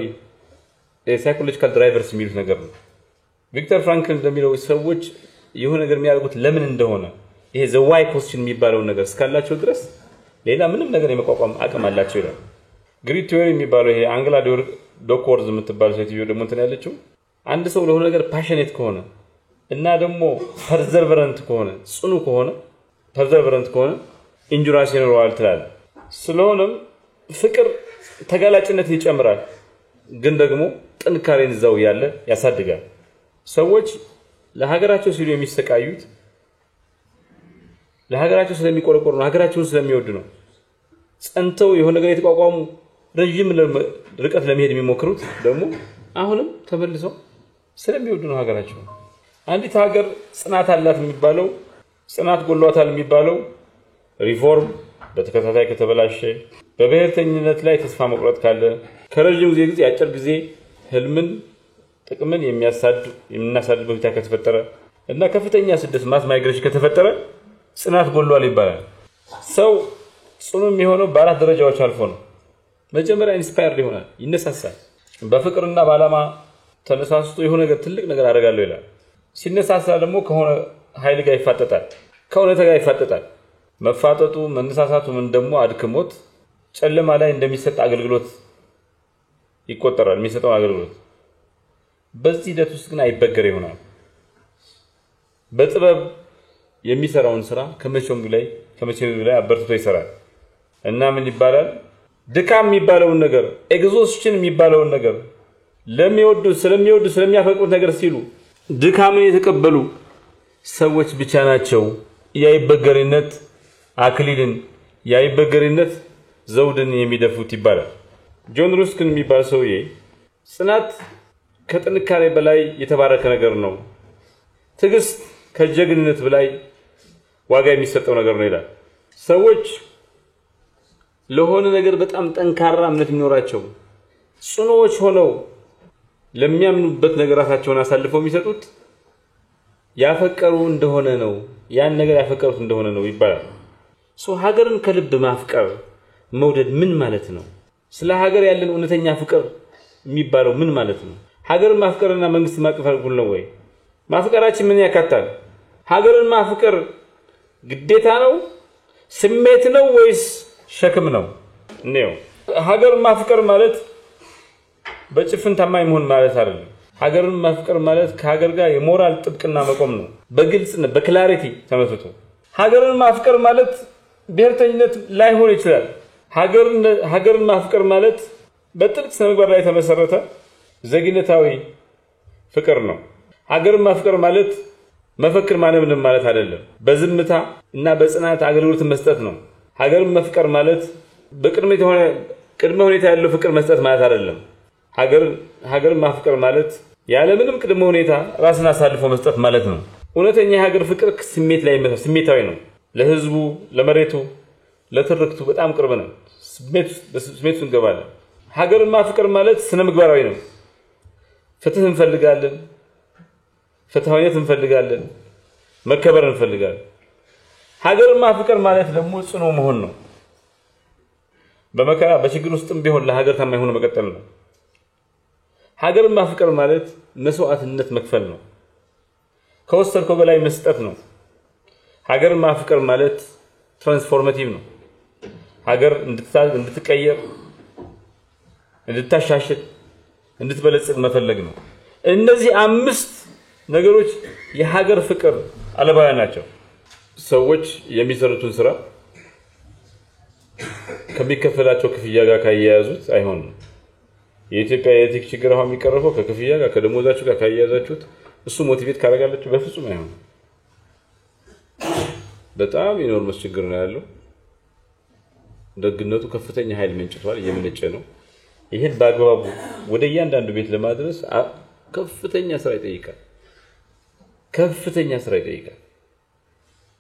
ሳይኮሎጂካል ድራይቨርስ የሚሉት ነገር ነው ቪክተር ፍራንክል እንደሚለው ሰዎች የሆነ ነገር የሚያደርጉት ለምን እንደሆነ ይሄ ዘ ዋይ ፖስችን የሚባለው ነገር እስካላቸው ድረስ ሌላ ምንም ነገር የመቋቋም አቅም አላቸው ይላል ግሪድ ቲዮሪ የሚባለው ይሄ አንግላ ዶኮርዝ የምትባል ሴትዮ ደግሞ እንትን ያለችው አንድ ሰው ለሆነ ነገር ፓሽኔት ከሆነ እና ደግሞ ፐርዘርቨረንት ከሆነ ጽኑ ከሆነ ፐርዘርቨረንት ከሆነ ኢንጁራንስ ይኖረዋል ትላል ስለሆነም ፍቅር ተጋላጭነትን ይጨምራል ግን ደግሞ ጥንካሬን ይዘው ያለ ያሳድጋል ሰዎች ለሀገራቸው ሲሉ የሚሰቃዩት ለሀገራቸው ስለሚቆረቆሩ ነው ሀገራቸውን ስለሚወዱ ነው ጸንተው የሆነ ነገር የተቋቋሙ ረጅም ርቀት ለመሄድ የሚሞክሩት ደግሞ አሁንም ተመልሰው ስለሚወዱ ነው ሀገራቸው አንዲት ሀገር ጽናት አላት የሚባለው ጽናት ጎሏታል የሚባለው ሪፎርም በተከታታይ ከተበላሸ በብሔርተኝነት ላይ ተስፋ መቁረጥ ካለ ከረጅም ጊዜ አጭር ጊዜ ህልምን ጥቅምን የሚያሳድድ ሁኔታ ከተፈጠረ እና ከፍተኛ ስደት ማስ ማይግሬሽን ከተፈጠረ ጽናት ጎሏል ይባላል ሰው ጽኑ የሚሆነው በአራት ደረጃዎች አልፎ ነው መጀመሪያ ኢንስፓየርድ ይሆናል ይነሳሳል በፍቅርና በዓላማ ተነሳስቶ የሆነ ነገር ትልቅ ነገር አደርጋለሁ ይላል ሲነሳሳ ደግሞ ከሆነ ኃይል ጋር ይፋጠጣል ከሁኔታ ጋር ይፋጠጣል መፋጠጡ መነሳሳቱ ምን ደግሞ አድክሞት ጨለማ ላይ እንደሚሰጥ አገልግሎት ይቆጠራል የሚሰጠው አገልግሎት በዚህ ሂደት ውስጥ ግን አይበገር ይሆናል በጥበብ የሚሰራውን ስራ ከመቼም ላይ አበርትቶ ይሰራል እና ምን ይባላል ድካም የሚባለውን ነገር ኤግዞስሽን የሚባለውን ነገር ስለሚያፈቅሩት ነገር ሲሉ ድካምን የተቀበሉ ሰዎች ብቻ ናቸው ያይበገሪነት አክሊልን ያይበገሪነት ዘውድን የሚደፉት ይባላል ጆን ሩስኪን የሚባል ሰውዬ ጽናት ከጥንካሬ በላይ የተባረከ ነገር ነው ትግስት ከጀግንነት በላይ ዋጋ የሚሰጠው ነገር ነው ይላል ሰዎች ለሆነ ነገር በጣም ጠንካራ እምነት የሚኖራቸው ጽኑዎች ሆነው ለሚያምኑበት ነገራታቸውን አሳልፈው የሚሰጡት ያፈቀሩ እንደሆነ ነው ያን ነገር ያፈቀሩት እንደሆነ ነው ይባላል ሀገርን ከልብ ማፍቀር መውደድ ምን ማለት ነው ስለ ሀገር ያለን እውነተኛ ፍቅር የሚባለው ምን ማለት ነው ሀገርን ማፍቀርና መንግስት ማቀፍ እኩል ነው ወይ? ማፍቀራችን ምን ያካትታል? ሀገርን ማፍቀር ግዴታ ነው? ስሜት ነው ወይስ ሸክም ነው? ነው ሀገርን ማፍቀር ማለት በጭፍን ታማኝ መሆን ማለት አይደለም። ሀገርን ማፍቀር ማለት ከሀገር ጋር የሞራል ጥብቅና መቆም ነው። በግልጽነት በክላሪቲ ተመስርቶ ሀገርን ማፍቀር ማለት ብሔርተኝነት ላይሆን ይችላል። ሀገርን ማፍቀር ማለት በጥልቅ ስነምግባር ላይ የተመሰረተ ዘግይነታዊ ፍቅር ነው። ሀገርን ማፍቀር ማለት መፈክር ማነብንም ማለት አይደለም። በዝምታ እና በጽናት አገልግሎት መስጠት ነው። ሀገርን ማፍቀር ማለት በቅድመ ሁኔታ ያለው ፍቅር መስጠት ማለት አይደለም። ሀገርን ማፍቀር ማለት ያለ ምንም ቅድመ ሁኔታ ራስን አሳልፎ መስጠት ማለት ነው። እውነተኛ የሀገር ፍቅር ስሜታዊ ነው። ለህዝቡ፣ ለመሬቱ፣ ለትርክቱ በጣም ቅርብ ነው። ስሜቱ እንገባለን። ሀገርን ማፍቀር ማለት ስነ ምግባራዊ ነው። ፍትህ እንፈልጋለን፣ ፍትሃዊነት እንፈልጋለን፣ መከበር እንፈልጋለን። ሀገርን ማፍቀር ማለት ደግሞ ጽኑ መሆን ነው። በመከራ በችግር ውስጥም ቢሆን ለሀገር ታማኝ ሆኖ መቀጠል ነው። ሀገርን ማፍቀር ማለት መስዋዕትነት መክፈል ነው። ከወሰድከው በላይ መስጠት ነው። ሀገርን ማፍቀር ማለት ትራንስፎርማቲቭ ነው። ሀገር እንድትቀየር፣ እንድታሻሽል፣ እንድትበለጽግ መፈለግ ነው። እነዚህ 5 ነገሮች የሀገር ፍቅር አለባውያን ናቸው። ሰዎች የሚሰሩትን ስራ ከሚከፈላቸው ክፍያ ጋር ካያያዙት አይሆንም። የኢትዮጵያ የኤቲክ ችግር አሁን የሚቀርፈው ከክፍያ ጋር ከደሞዛችሁ ጋር ካያያዛችሁት እሱ ሞቲቬት ካደረጋላችሁ በፍጹም አይሆንም። በጣም ኢኖርመስ ችግር ነው ያለው። ደግነቱ ከፍተኛ ኃይል መንጭቷል፣ እየመነጨ ነው። ይሄን በአግባቡ ወደ እያንዳንዱ ቤት ለማድረስ ከፍተኛ ስራ ይጠይቃል።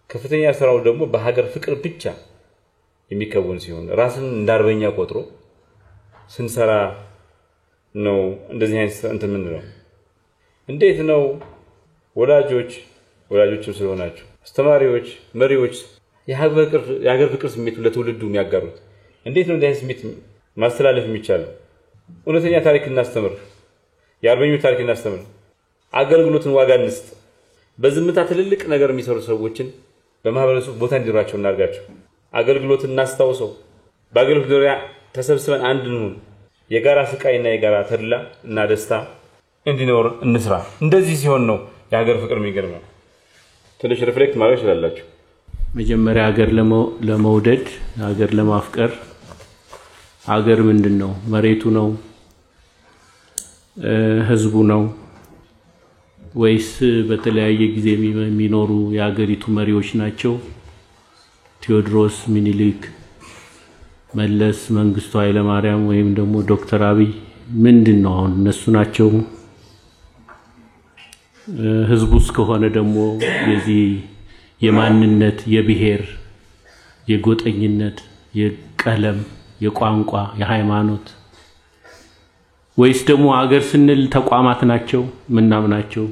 ከፍተኛ ስራው ደግሞ በሀገር ፍቅር ብቻ የሚከወን ሲሆን ራስን እንዳርበኛ ቆጥሮ ስንሰራ ነው። እንደዚህ አይነት እንትን ምን ነው? እንዴት ነው ወላጆችም ስለሆናችሁ አስተማሪዎች፣ መሪዎች የሀገር ፍቅር ስሜት ለትውልዱ የሚያጋሩት እንዴት ነው እንደዚህ ስሜት ማስተላለፍ የሚቻለው? እውነተኛ ታሪክ እናስተምር፣ የአርበኞች ታሪክ እናስተምር፣ አገልግሎትን ዋጋ እንስጥ። በዝምታ ትልልቅ ነገር የሚሰሩ ሰዎችን በማህበረሰቡ ቦታ እንዲኖራቸው እናርጋቸው። አገልግሎትን እናስታውሰው። በአገልግሎት ዙሪያ ተሰብስበን አንድ እንሁን። የጋራ ስቃይና የጋራ ተድላ እና ደስታ እንዲኖር እንስራ። እንደዚህ ሲሆን ነው የሀገር ፍቅር የሚገርመው። ትንሽ ሪፍሌክት ማድረግ ይችላልላችሁ። መጀመሪያ ሀገር ለመውደድ፣ ሀገር ለማፍቀር ሀገር ምንድነው? መሬቱ ነው? ህዝቡ ነው? ወይስ በተለያየ ጊዜ የሚኖሩ የሀገሪቱ መሪዎች ናቸው? ቴዎድሮስ፣ ሚኒሊክ፣ መለስ፣ መንግስቱ ኃይለማርያም ወይም ደግሞ ዶክተር አብይ ምንድነው? አሁን እነሱ ናቸው? ህዝቡስ ከሆነ ደግሞ የዚህ የማንነት፣ የብሔር፣ የጎጠኝነት፣ የቀለም፣ የቋንቋ፣ የሃይማኖት ወይስ ደግሞ ሀገር ስንል ተቋማት ናቸው? ምናምናቸው?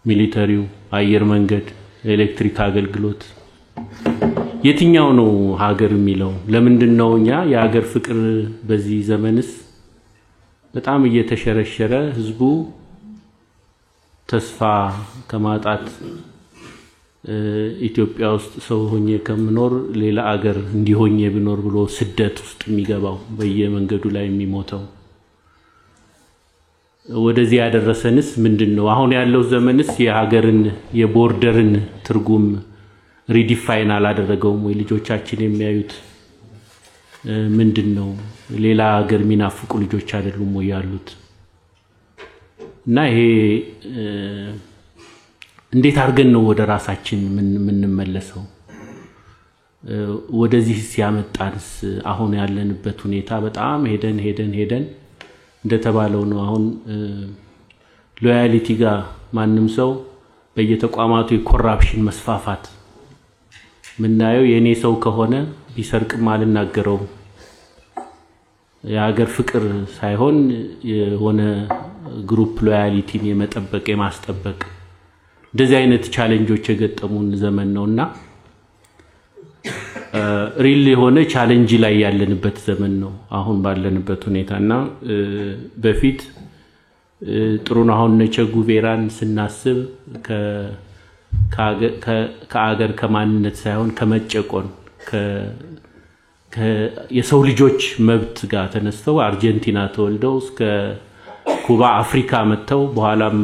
ሚሊተሪው፣ አየር መንገድ፣ ኤሌክትሪክ አገልግሎት የትኛው ነው ሀገር የሚለው? ለምንድነው እኛ የሀገር ፍቅር በዚህ ዘመንስ በጣም እየተሸረሸረ ህዝቡ ተስፋ ከማጣት ኢትዮጵያ ውስጥ ሰው ሆኜ ከምኖር ሌላ ሀገር እንዲሆኜ ብኖር ብሎ ስደት ውስጥ የሚገባው በየመንገዱ ላይ የሚሞተው? ወደዚህ ያደረሰንስ ምንድነው? አሁን ያለው ዘመንስ የሀገርን የቦርደርን ትርጉም ሪዲፋይን አላደረገውም ወይ? ልጆቻችን የሚያዩት ምንድነው? ሌላ ሀገር የሚናፍቁ ልጆች አይደሉም ወይ ያሉት? እና ይሄ እንዴት አድርገን ነው ወደ ራሳችን የምንመለሰው? ወደዚህ ሲያመጣንስ አሁን ያለንበት ሁኔታ በጣም ሄደን እንደተባለው ነው። አሁን ሎያሊቲ ጋር ማንም ሰው በየተቋማቱ የኮራፕሽን መስፋፋት ምናየው የኔ ሰው ከሆነ ቢሰርቅም አልናገረውም። የሀገር ፍቅር ሳይሆን የሆነ ግሩፕ ሎያሊቲን የመጠበቅ የማስጠበቅ እንደዚህ አይነት ቻሌንጆች የገጠሙን ዘመን ነውና ሪል የሆነ ቻሌንጅ ላይ ያለንበት ዘመን ነው አሁን ባለንበት ሁኔታና በፊት ጥሩ ነው። አሁን ነቸ ጉቬራን ስናስብ ከአገር ከማንነት ሳይሆን ከመጨቆን የሰው ልጆች መብት ጋር ተነስተው አርጀንቲና ተወልደው እስከ ኩባ አፍሪካ መተው በኋላም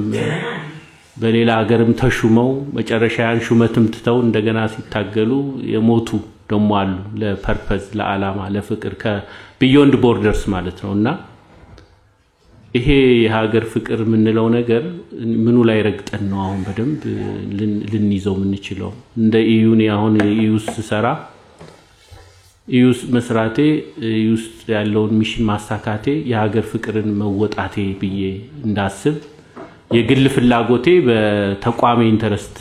በሌላ ሀገርም ተሹመው መጨረሻ ያን ሹመትም ትተው እንደገና ሲታገሉ የሞቱ ደሞ አሉ ለፐርፐዝ ለዓላማ ለፍቅር ከቢዮንድ ቦርደርስ ማለት ነውና ይሄ የሀገር ፍቅር ምንለው ነገር ምኑ ላይ ረግጠን ነው አሁን በደንብ ልንይዘው ምንችለው እንደ ኢዩኒ አሁን ኢዩስ ሰራ ኢዩስ መስራቴ ኢዩስ ያለውን ሚሽን ማሳካቴ የሀገር ፍቅርን መወጣቴ ብዬ እንዳስብ የግል ፍላጎቴ በተቋሚ ኢንተረስት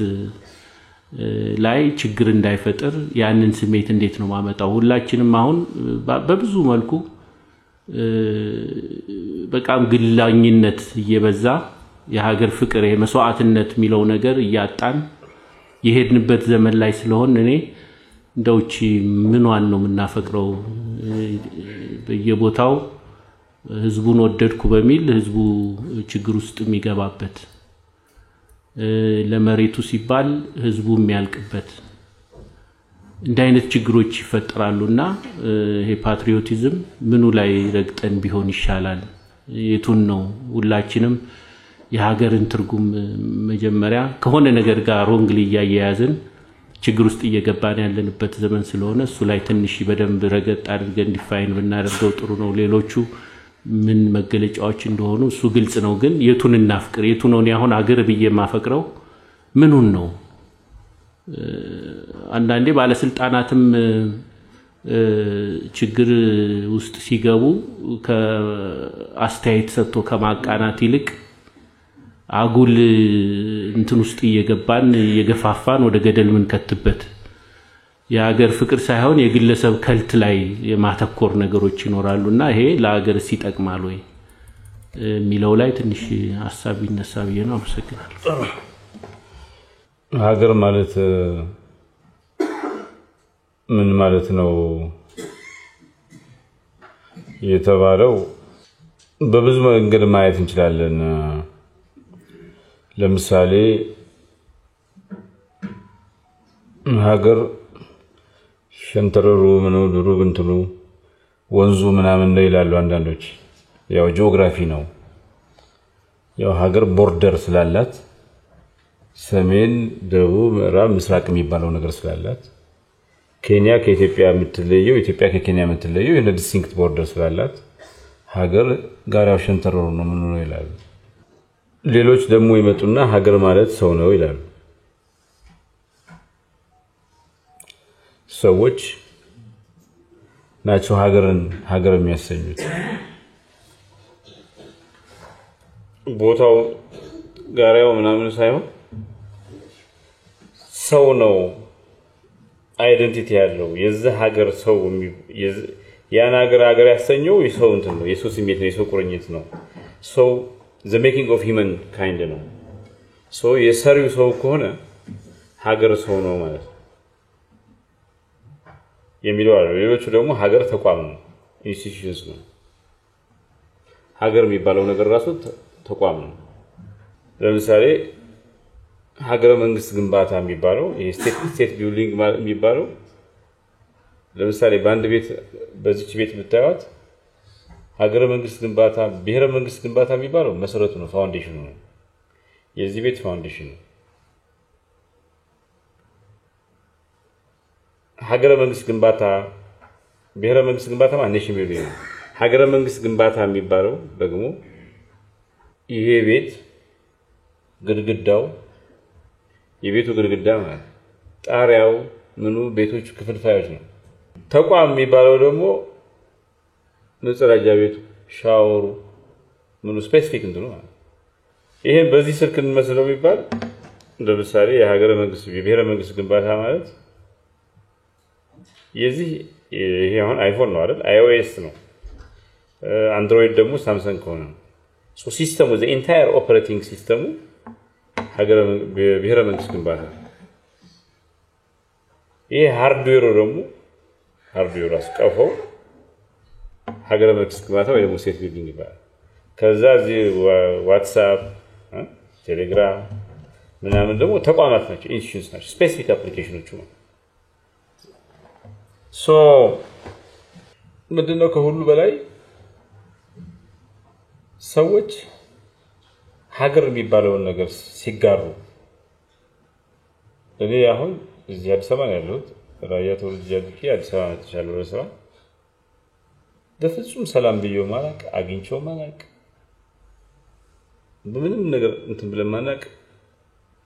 ላይ ችግር እንዳይፈጠር ያንን ስሜት እንዴት ነው ማመጣው ሁላችንም አሁን በብዙ መልኩ በቃም ግላኝነት እየበዛ የሀገር ፍቅር የመስዋዕትነት ሚለው ነገር ያጣን የሄድንበት ዘመን ላይ ስለሆነ እኔ እንደውጪ ምንዋን ነው ምናፈቅረው በየቦታው ህዝቡን ወደድኩ በሚል ህዝቡ ችግር ውስጥ የሚገባበት ለመሬቱ ሲባል ህዝቡ የሚያልቅበት እንደ አይነት ችግሮች ይፈጠራሉና ይሄ ፓትሪዮቲዝም ምኑ ላይ ረግጠን ቢሆን ይሻላል የቱን ነው ሁላችንም የሀገርን ትርጉም መጀመሪያ ከሆነ ነገር ጋር ሮንግሊ ያያያዝን ችግር ውስጥ እየገባን ያለንበት ዘመን ስለሆነ እሱ ላይ ትንሽ በደንብ ረገጥ አድርገን ዲፋይን ብናደርገው ጥሩ ነው ሌሎቹ ምን መገለጫዎች እንደሆኑ እሱ ግልጽ ነው ግን የቱን እናፍቅር የቱ ነው አሁን አገር በየ ማፈቅረው ምኑን ነው አንዳንዴ ባለስልጣናትም ችግር ውስጥ ሲገቡ ከአስተያየት ሰጥቶ ከማቃናት ይልቅ አጉል እንትን ውስጥ እየገባን እየገፋፋን ወደ ገደል ምን ከተበት የሀገር ፍቅር ሳይሆን የግለሰብ ከልት ላይ የማተኮር ነገሮች ይኖራሉና ይሄ ለሀገር ሲጠቅማል ወይ ሚለው ላይ ትንሽ ሐሳብ ይነሳብ ነው አመሰግናለሁ ሀገር ማለት ምን ማለት ነው የተባለው በብዙ መንገድ ማየት እንችላለን ለምሳሌ ሀገር ሸንተረሩ ምኑ ዱሩ እንትኑ ወንዙ ምናምን ነው ይላሉ አንዳንዶች ያው ጂኦግራፊ ነው ያው ሀገር ቦርደር ስላላት ሰሜን ደቡብ ምዕራብ ምስራቅ የሚባለው ነገር ስላላት ኬንያ ከኢትዮጵያ የምትለየው ኢትዮጵያ ከኬንያ የምትለየው የነ ዲስቲንክት ቦርደር ስላላት ሀገር ጋር ያው ሸንተረሩ ነው ምኑ ነው ይላሉ ሌሎች ደግሞ ይመጡና ሀገር ማለት ሰው ነው ይላሉ ሰዎች ናቸው ሀገር የሚያሰኙት ቦታው ጋራው ምናምን ሳይሆን ሰው ነው አይደንቲቲ ያለው የዛ ሀገር ሰው ያን ሀገር ያሰኘው የሰው እንትን ነው የሰው ስሜት ነው የሰው ቁርኝት ነው ሰው the making of human kind ነው so የሰሪው ሰው ከሆነ ሀገር ሰው ነው ማለት የሚለው አለ ሌሎቹ ደግሞ ሀገር ተቋም ነው ኢንስቲትዩሽንስ ነው ሀገር የሚባለው ነገር ራሱ ተቋም ነው ለምሳሌ ሀገረ መንግስት ግንባታ የሚባለው ስቴት ቢልዲንግ የሚባለው ለምሳሌ በአንድ ቤት በዚች ቤት ብታዩት ሀገረ መንግስት ግንባታ ብሔረ መንግስት ግንባታ የሚባለው መሰረቱ ነው ፋውንዴሽኑ ነው የዚህ ቤት ፋውንዴሽን ነው ሀገረ መንግስት ግንባታ ብሔረ መንግስት ግንባታ ማለት ኔሽን ቢልዲንግ ነው ሀገረ መንግስት ግንባታ የሚባለው ደግሞ ይሄ ቤት ግድግዳው የቤቱ ግድግዳ ማለት ጣሪያው ምኑ ቤቶቹ ክፍልፋዮች ነው ተቋም የሚባለው ደግሞ መጸዳጃ ቤቱ ሻወሩ ምኑ ስፔሲፊክ እንትኑ ማለት ይሄን በዚህ ስልክ እንመስለው ቢባል ለምሳሌ የሀገረ መንግስት የብሔረ መንግስት ግንባታ ማለት የዚህ ይሄ አሁን አይፎን ነው አይደል iOS ነው አንድሮይድ ደግሞ ሳምሰንግ ሆነ so system the entire operating system ሀገረ ብሔረ መንግስት ግንባታ ይሄ ሃርድዌሩ ደግሞ ሃርድዌሩ አስቀፈው ሀገረ መንግስት ግንባታ ወይ ደግሞ ሴት ቢልዲንግ ይባላል ከዛ እዚህ ዋትስአፕ ቴሌግራም ምናምን ደግሞ ተቋማት ናቸው ኢንስቲትዩሽንስ ናቸው ስፔሲፊክ አፕሊኬሽኖቹ ነው ሶ ምንድነው ከሁሉ በላይ ሰዎች ሀገር የሚባለውን ነገር ሲጋሩ እኔ አሁን እዚህ አዲስ አበባ ነው ያለሁት ራያ ተወልጄ አድጌ አዲስ አበባ መጥቻለሁ ለስራ በፍጹም ሰላም ብዬው ማላቅ አግኝቼው ማላቅ በምንም ነገር እንትን ብለን ማናቅ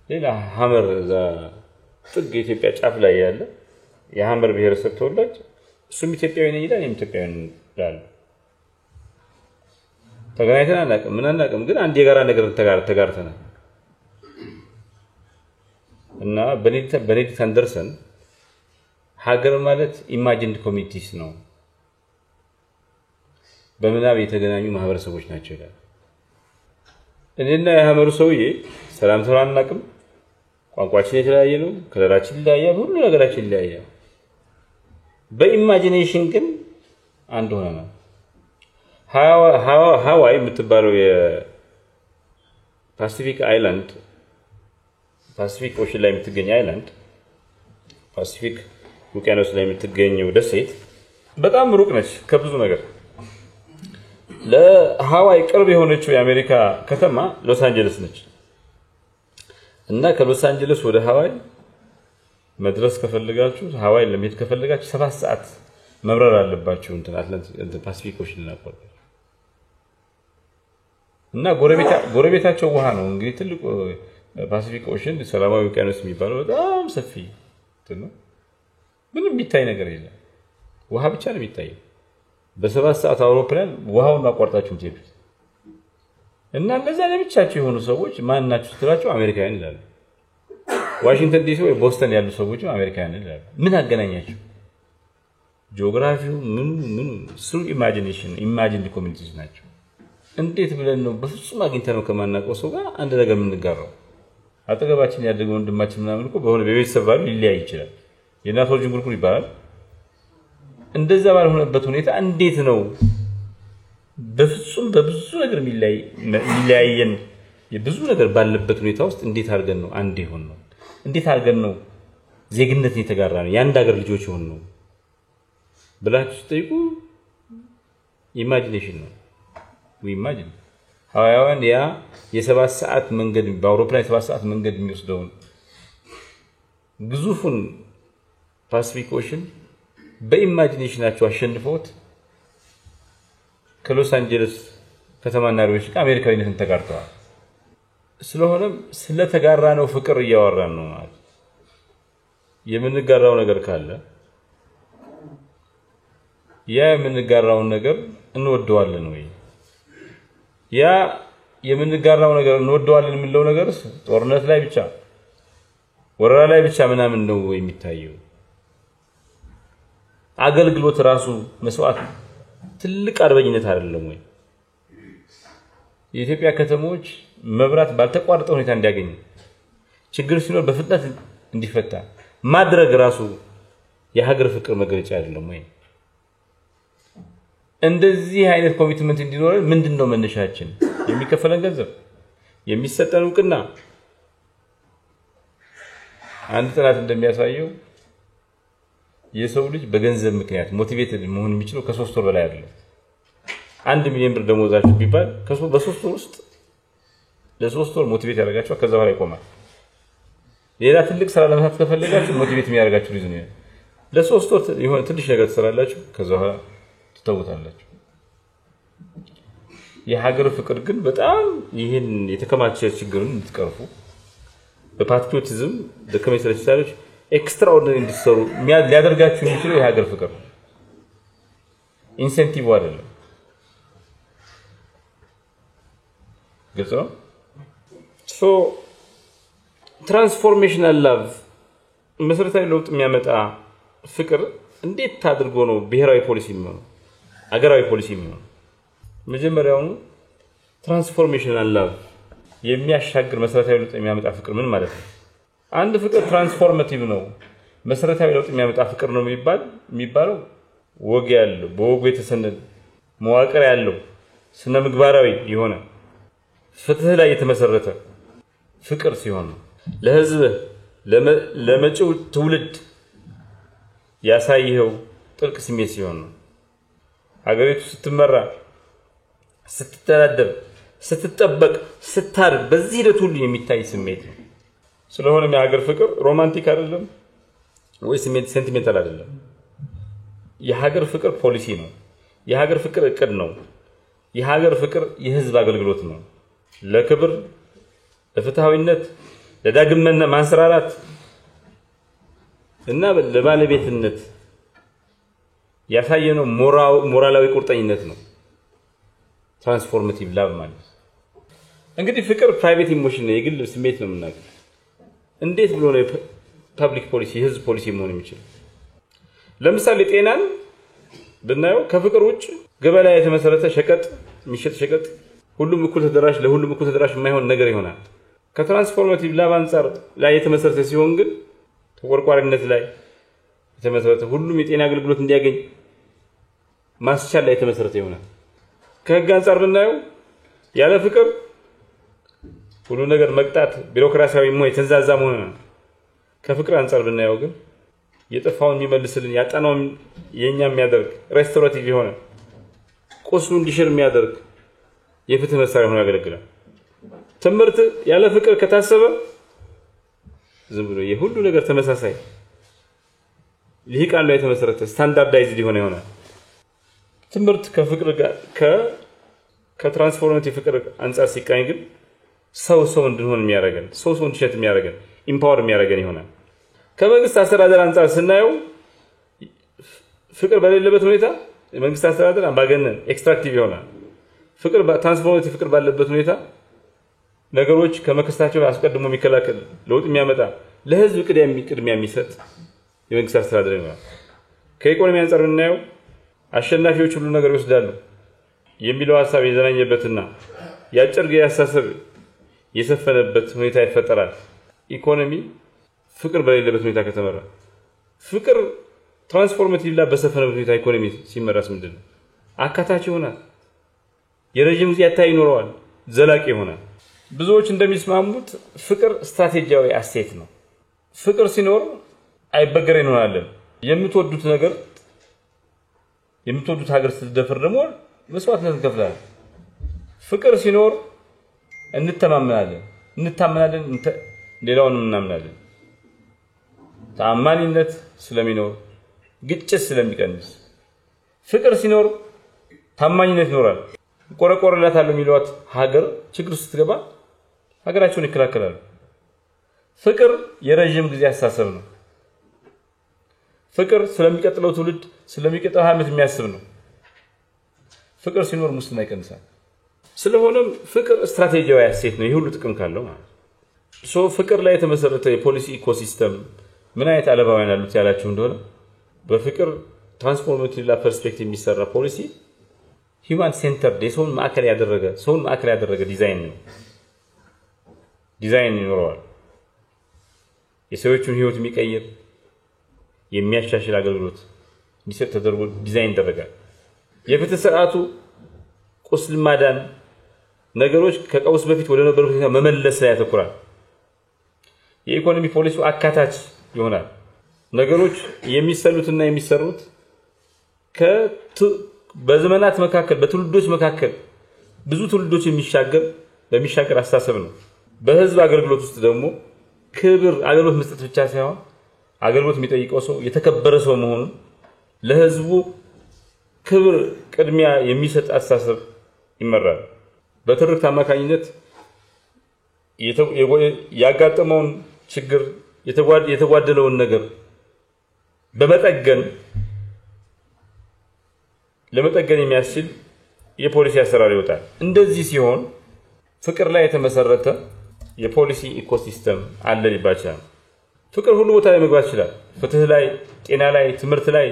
ሌላ ሐመር እዛ ጥግ ኢትዮጵያ ጫፍ ላይ ያለ የሐመር ብሔረሰብ ተወላጅ እሱም ኢትዮጵያዊ ነኝ ይላል እኔም ኢትዮጵያዊ ነኝ ይላል ተገናኝተን አናውቅም ምን አናውቅም ግን አንድ የጋራ ነገር ተጋርተናል እና በኔዲት አንደርሰን ሀገር ማለት ኢማጂንድ ኮሚኒቲስ ነው በምናብ የተገናኙ ማህበረሰቦች ናቸው ይላል እኔና የሐመሩ ሰውዬ ሰላም አናውቅም ቋንቋችን የተለያየ ነው ከለራችን ይለያያል ሁሉ ነገራችን ይለያያል በኢማጂኔሽን ግን አንድ ሆነናል ሃዋይ የምትባለው የፓሲፊክ አይላንድ ፓሲፊክ ኦሽን ላይ የምትገኝ አይላንድ ፓሲፊክ ውቅያኖስ ላይ የምትገኘው ደሴት በጣም ሩቅ ነች ከብዙ ነገር ለሃዋይ ቅርብ የሆነችው የአሜሪካ ከተማ ሎስ አንጀለስ ነች እና ከሎስ አንጀለስ ወደ ሃዋይ መድረስ ከፈለጋችሁ ሃዋይ ለመሄድ ከፈለጋችሁ 7 ሰዓት መብረር አለባችሁ እንትን አትላንቲክ ፓሲፊክ ኦሽን ላይ እና ጎረቤታቸው ውሃ ነው እንግዲህ ትልቁ ፓሲፊክ ኦሽን ሰላማዊ ውቅያኖስ የሚባለው በጣም ሰፊ ነው ምንም የሚታይ ነገር የለም ውሃ ብቻ ነው የሚታየው በ7 ሰዓት አውሮፕላን ውሃውን አቋርጣችሁ ትሄዱ እና እንደዛ ለብቻቸው የሆኑ ሰዎች ማን ናቸው ትላቸው አሜሪካውያን ይላሉ ዋሽንግተን ዲሲ ወይ ቦስተን ያሉ ሰዎች አሜሪካውያን ይላሉ ምን አገናኛቸው ጂኦግራፊው ምን ስሩ ኢማጂኔሽን ኢማጂንድ ኮሚኒቲስ ናቸው እንዴት ብለን ነው በፍጹም አግኝተነው ከማናውቀው ሰው ጋር አንድ ነገር የምንጋራው አጠገባችን ያደገው ወንድማችን ምናምን እኮ በሆነ በቤተሰብ ባሉ ሊለያይ ይችላል የናቶች ጉርጉር ይባላል እንደዛ ባልሆነበት ሁኔታ እንዴት ነው በፍጹም በብዙ ነገር የሚለያየን የብዙ ነገር ባለበት ሁኔታ ውስጥ እንዴት አድርገን ነው አንድ ይሆን ነው እንዴት አድርገን ነው ዜግነትን የተጋራ ነው የአንድ ሀገር ልጆች ይሆን ነው ብላችሁ ጠይቁ ኢማጂኔሽን ነው we imagine ሃዋይዋን ያ የ7 ሰዓት መንገድ በአውሮፕላን 7 ሰዓት መንገድ የሚወስደው ግዙፉን ፓሲፊክ ኦሽን በኢማጂኔሽናቸው አሸንፈውት ከሎስ አንጀለስ ከተማና ሮች አሜሪካዊነትን ተጋርተዋል ስለሆነም ስለተጋራ ነው ፍቅር እያወራን ነው ማለት የምንጋራው ነገር ካለ ያ የምንጋራው ነገር እንወደዋለን ወይ ያ የምንጋራው ነገር እንወደዋለን የሚለው ነገርስ ጦርነት ላይ ብቻ ወረራ ላይ ብቻ ምናምን ነው የሚታየው አገልግሎት ራሱ መስዋዕት ትልቅ አርበኝነት አይደለም ወይ የኢትዮጵያ ከተሞች መብራት ባልተቋረጠ ሁኔታ እንዲያገኙ ችግር ሲኖር በፍጥነት እንዲፈታ ማድረግ ራሱ የሀገር ፍቅር መግለጫ አይደለም ወይ እንደዚህ አይነት ኮሚትመንት እንዲኖር ምንድነው መነሻችን የሚከፈለን ገንዘብ የሚሰጠን ዕውቅና አንድ ጥናት እንደሚያሳየው የሰው ልጅ በገንዘብ ምክንያት ሞቲቬትድ መሆን የሚችለው ከ3 ወር በላይ አይደለም 1 ሚሊዮን ብር ደሞዛችሁ ቢባል በ3 ወር ውስጥ ለ3 ወር ሞቲቬት ያደርጋችሁ ከዛ በኋላ ይቆማል ሌላ ትልቅ ስራ ለመስራት ከፈለጋችሁ ሞቲቬት የሚያደርጋችሁ ሪዝን ነው ለ3 ወር የሆነ ትንሽ ነገር ትሰራላችሁ ከዛ በኋላ ትተውታላችሁ የሀገር ፍቅር ግን በጣም ይሄን የተከማቸ ችግርን እንድትቀርፉ በፓትሪዮቲዝም ደከመሰለች ሳይሆን ኤክስትራኦርዲናሪ እንዲሰሩ ሊያደርጋችሁ የሚችለው የሀገር ፍቅር ኢንሴንቲቭ አይደለም ግልጽ ነው ሶ ትራንስፎርሜሽናል ላቭ መሰረታዊ ለውጥ የሚያመጣ ፍቅር እንዴት ታድርጎ ነው ብሔራዊ ፖሊሲ የሚሆነው አገራዊ ፖሊሲ የሚሆነው መጀመሪያው ትራንስፎርሜሽናል ላቭ የሚያሻግር መሰረታዊ ለውጥ የሚያመጣ ፍቅር ምን ማለት ነው አንድ ፍቅር ትራንስፎርማቲቭ ነው መሰረታዊ ለውጥ የሚያመጣ ፍቅር ነው የሚባለው ወግ ያለው በወጉ የተሰነደ መዋቅር ያለው ስነ ምግባራዊ የሆነ ፍትህ ላይ የተመሰረተ ፍቅር ሲሆን ነው። ለህዝብ ለመጪው ትውልድ ያሳየው ጥልቅ ስሜት ሲሆን ነው። ሀገሪቱ ስትመራ፣ ስትተዳደር፣ ስትጠበቅ፣ ስታድግ በዚህ ሂደት ሁሉ የሚታይ ስሜት ነው። ስለሆነም የሀገር ፍቅር ሮማንቲክ አይደለም ወይ ሴንቲሜንታል አይደለም። የሀገር ፍቅር ፖሊሲ ነው። የሀገር ፍቅር እቅድ ነው። የሀገር ፍቅር የህዝብ አገልግሎት ነው። ለክብር፣ ለፍትሃዊነት፣ ለዳግም ማንሰራራት እና ለባለቤትነት ያሳየነው ሞራላዊ ቁርጠኝነት ነው። ትራንስፎርማቲቭ ላቭ ማለት እንግዲህ ፍቅር ፕራይቬት ኢሞሽን ነው፣ የግል ስሜት ነው የምናገር። እንዴት ብሎ ነው ፐብሊክ ፖሊሲ የህዝብ ፖሊሲ መሆን የሚችል? ለምሳሌ ጤናን ብናየው ከፍቅር ውጭ ገበያ ላይ የተመሰረተ ሸቀጥ የሚሸጥ ሸቀጥ ሁሉም እኩል ተደራሽ ለሁሉም እኩል ተደራሽ የማይሆን ነገር ይሆናል። ከትራንስፎርማቲቭ ላቭ አንፃር ላይ የተመሰረተ ሲሆን ግን ተቆርቋሪነት ላይ የተመሰረተ ሁሉም የጤና አገልግሎት እንዲያገኝ ማስቻል ላይ የተመሰረተ ይሆናል። ከህግ አንፃር ብናየው ያለ ፍቅር ሁሉ ነገር መቅጣት ቢሮክራሲያዊ የተንዛዛ መሆን ነው። ከፍቅር አንፃር ብናየው ግን የጠፋውን የሚመልስልን ያጣናውን የኛ የሚያደርግ ሬስቶራቲቭ የሆነ ቁስሉ እንዲሽር የሚያደርግ የፍትህ መሳሪያ ሆኖ ያገለግላል። ትምህርት ያለ ፍቅር ከታሰበ ዝም ብሎ የሁሉ ነገር ተመሳሳይ ልሂቃን ላይ የተመሰረተ ስታንዳርዳይዝድ ይሆናል። ትምህርት ከፍቅር ጋር ከትራንስፎርማቲቭ ፍቅር አንፃር ሲቃኝ ግን ሰው እንድንሆን የሚያደርገን ሰው እንዲሸት የሚያደርገን ኢምፓወር የሚያደርገን ይሆናል። ከመንግስት አስተዳደር አንፃር ስናየው ፍቅር በሌለበት ሁኔታ የመንግስት አስተዳደር አምባገነን ኤክስትራክቲቭ ይሆናል። ፍቅር ትራንስፎርማቲቭ ፍቅር ባለበት ሁኔታ ነገሮች ከመከሰታቸው አስቀድሞ የሚከላከል ለውጥ የሚያመጣ ለህዝብ ቅድሚያ የሚሰጥ የመንግስት አስተዳደር ይሆናል። ከኢኮኖሚ አንፃር ብናየው አሸናፊዎች ሁሉ ነገር ይወስዳሉ የሚለው ሐሳብ የዘናኘበትና ያጭር ጊዜ አስተሳሰብ የሰፈነበት ሁኔታ ይፈጠራል። ኢኮኖሚ ፍቅር በሌለበት ሁኔታ ከተመራ ፍቅር ትራንስፎርማቲቭ ላይ በሰፈነበት ሁኔታ ኢኮኖሚ ሲመራስ ምንድነው? አካታች ይሆናል። የረጅም ጊዜ አታይ ይኖረዋል። ዘላቂ ይሆናል። ብዙዎች እንደሚስማሙት ፍቅር ስትራቴጂያዊ አሴት ነው። ፍቅር ሲኖር አይበገር እንሆናለን። የምትወዱት ነገር የምትወዱት ሀገር ስትደፍር ደግሞ መስዋዕትነት እንከፍላለን። ፍቅር ሲኖር እንታመናለን፣ ሌላውንም እናምናለን። ተአማኒነት ስለሚኖር ግጭት ስለሚቀንስ ፍቅር ሲኖር ታማኝነት ይኖራል። ቆረቆረላታለሁ የሚሏት ሀገር ችግር ስትገባ ሀገራቸውን ይከላከላሉ። ፍቅር የረጅም ጊዜ አስተሳሰብ ነው። ፍቅር ስለሚቀጥለው ትውልድ ስለሚቀጥለው ዓመት የሚያስብ ነው። ፍቅር ሲኖር ሙስና ይቀንሳል። ስለሆነም ፍቅር ስትራቴጂያዊ አሴት ነው የሁሉ ጥቅም ካለው ማለት ነው። ፍቅር ላይ የተመሰረተ የፖሊሲ ኢኮሲስተም ምን አይነት አለባውያን አሉት ያላችሁ እንደሆነ በፍቅር ትራንስፎርማቲቭ ፐርስፔክቲቭ የሚሰራ ፖሊሲ ሂውማን ሴንተርድ የሰውን ማዕከል ያደረገ ዲዛይን ይኖረዋል። የሰዎችን ህይወት የሚቀይር የሚያሻሽል አገልግሎት እንዲሰጥ ተደርጎ ዲዛይን ይደረጋል። የፍትህ ስርዓቱ ቁስል ማዳን ነገሮች ከቀውስ በፊት ወደ ነበሩት ሁኔታ መመለስ ላይ ያተኩራል። የኢኮኖሚ ፖሊሲው አካታች ይሆናል። ነገሮች የሚሰሉትና የሚሰሩት በዘመናት መካከል በትውልዶች መካከል ብዙ ትውልዶች በሚሻገር አስተሳሰብ ነው። በህዝብ አገልግሎት ውስጥ ደግሞ ክብር አገልግሎት መስጠት ብቻ ሳይሆን አገልግሎት የሚጠይቀው ሰው የተከበረ ሰው መሆኑን ለህዝቡ ክብር ቅድሚያ የሚሰጥ አስተሳሰብ ይመራል። በትርክት አማካኝነት ያጋጠመውን ችግር የተጓደለውን ነገር ለመጠገን የሚያስችል የፖሊሲ አሰራር ይወጣል። እንደዚህ ሲሆን ፍቅር ላይ የተመሰረተ የፖሊሲ ኢኮሲስተም አለ ሊባል ይችላል። ፍቅር ሁሉ ቦታ ላይ መግባት ይችላል። ፍትህ ላይ፣ ጤና ላይ፣ ትምህርት ላይ፣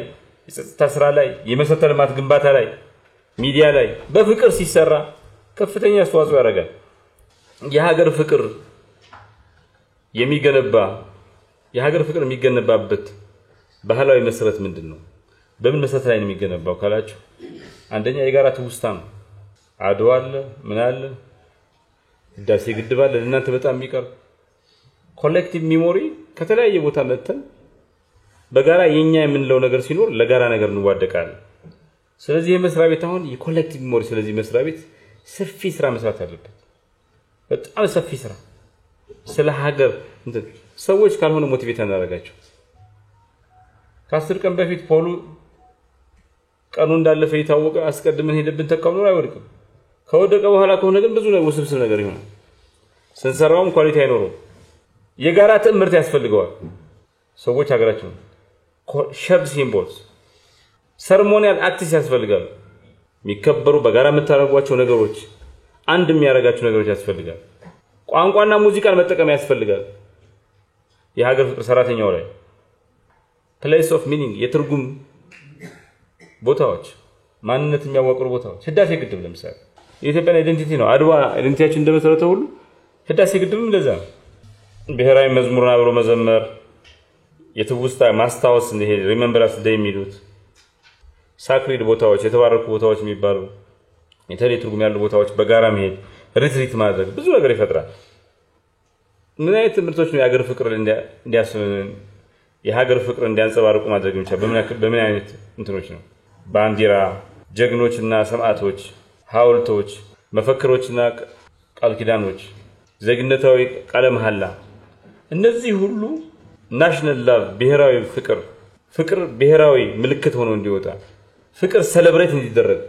የጸጥታ ስራ ላይ፣ የመሰረተ ልማት ግንባታ ላይ፣ ሚዲያ ላይ በፍቅር ሲሰራ ከፍተኛ አስተዋጽኦ ያደርጋል። የሀገር ፍቅር የሚገነባበት ባህላዊ መሰረት ምንድነው? በምን መሰረት ላይ ነው የሚገነባው ካላችሁ አንደኛ የጋራ ትውስታ ነው። አድዋ አለ ምን አለ ህዳሴ ግድብ አለ እናንተ በጣም የሚቀር ኮሌክቲቭ ሜሞሪ ከተለያየ ቦታ መተን በጋራ የኛ የምንለው ነገር ሲኖር ለጋራ ነገር እንዋደቃለን ስለዚህ የመስሪያ ቤት አሁን የኮሌክቲቭ ሜሞሪ ስለዚህ መስሪያ ቤት ሰፊ ስራ መስራት አለበት በጣም ሰፊ ስራ ስለ ሀገር ሰዎች ካልሆነ ሞቲቬት እናደርጋቸው ከ10 ቀን በፊት ፖሉ ቀኑ እንዳለፈ የታወቀ አስቀድመን ሄደብን ተቀብሎ አይወድቅም ከወደቀ በኋላ ከሆነ ግን ብዙ ውስብስብ ነገር ይሆናል ስንሰራውም ኳሊቲ አይኖርም የጋራ ትምህርት ያስፈልገዋል ሰዎች ሀገራቸው ሸብ ሲምቦልስ ሰርሞኒያል አክትስ ያስፈልጋል የሚከበሩ በጋራ የምታረጓቸው ነገሮች አንድ የሚያረጋቸው ነገሮች ያስፈልጋል ቋንቋና ሙዚቃን መጠቀም ያስፈልጋል የሀገር ፍቅር ሰራተኛው ላይ place of meaning የትርጉም ቦታዎች ማንነት የሚያዋቅሩ ቦታዎች ህዳሴ ግድብ ለምሳሌ የኢትዮጵያ አይደንቲቲ ነው አድዋ አይደንቲቲያችን እንደመሰረተው ሁሉ ህዳሴ ግድብም ለዛ ብሔራዊ መዝሙርን አብሮ መዘመር የትውስታ ማስታወስ እንደ ሪሜምበራንስ ዴይ የሚሉት ሳክሪድ ቦታዎች የተባረኩ ቦታዎች የሚባሉ የተለየ ትርጉም ያለው ቦታዎች በጋራ መሄድ ሪትሪት ማድረግ ብዙ ነገር ይፈጥራል ምን አይነት ትምህርቶች ነው የሀገር ፍቅር እንዲያስብን የሀገር ፍቅር እንዲያንጸባርቁ ማድረግ ይችላል በምን አይነት እንትኖች ነው ባንዲራ ጀግኖችና ሰማዕቶች ሐውልቶች መፈክሮችና ቃል ኪዳኖች ዜግነታዊ ቃለ መሐላ እነዚህ ሁሉ ናሽናል ላቭ ብሔራዊ ፍቅር ብሔራዊ ምልክት ሆኖ እንዲወጣ ፍቅር ሴሌብሬት እንዲደረግ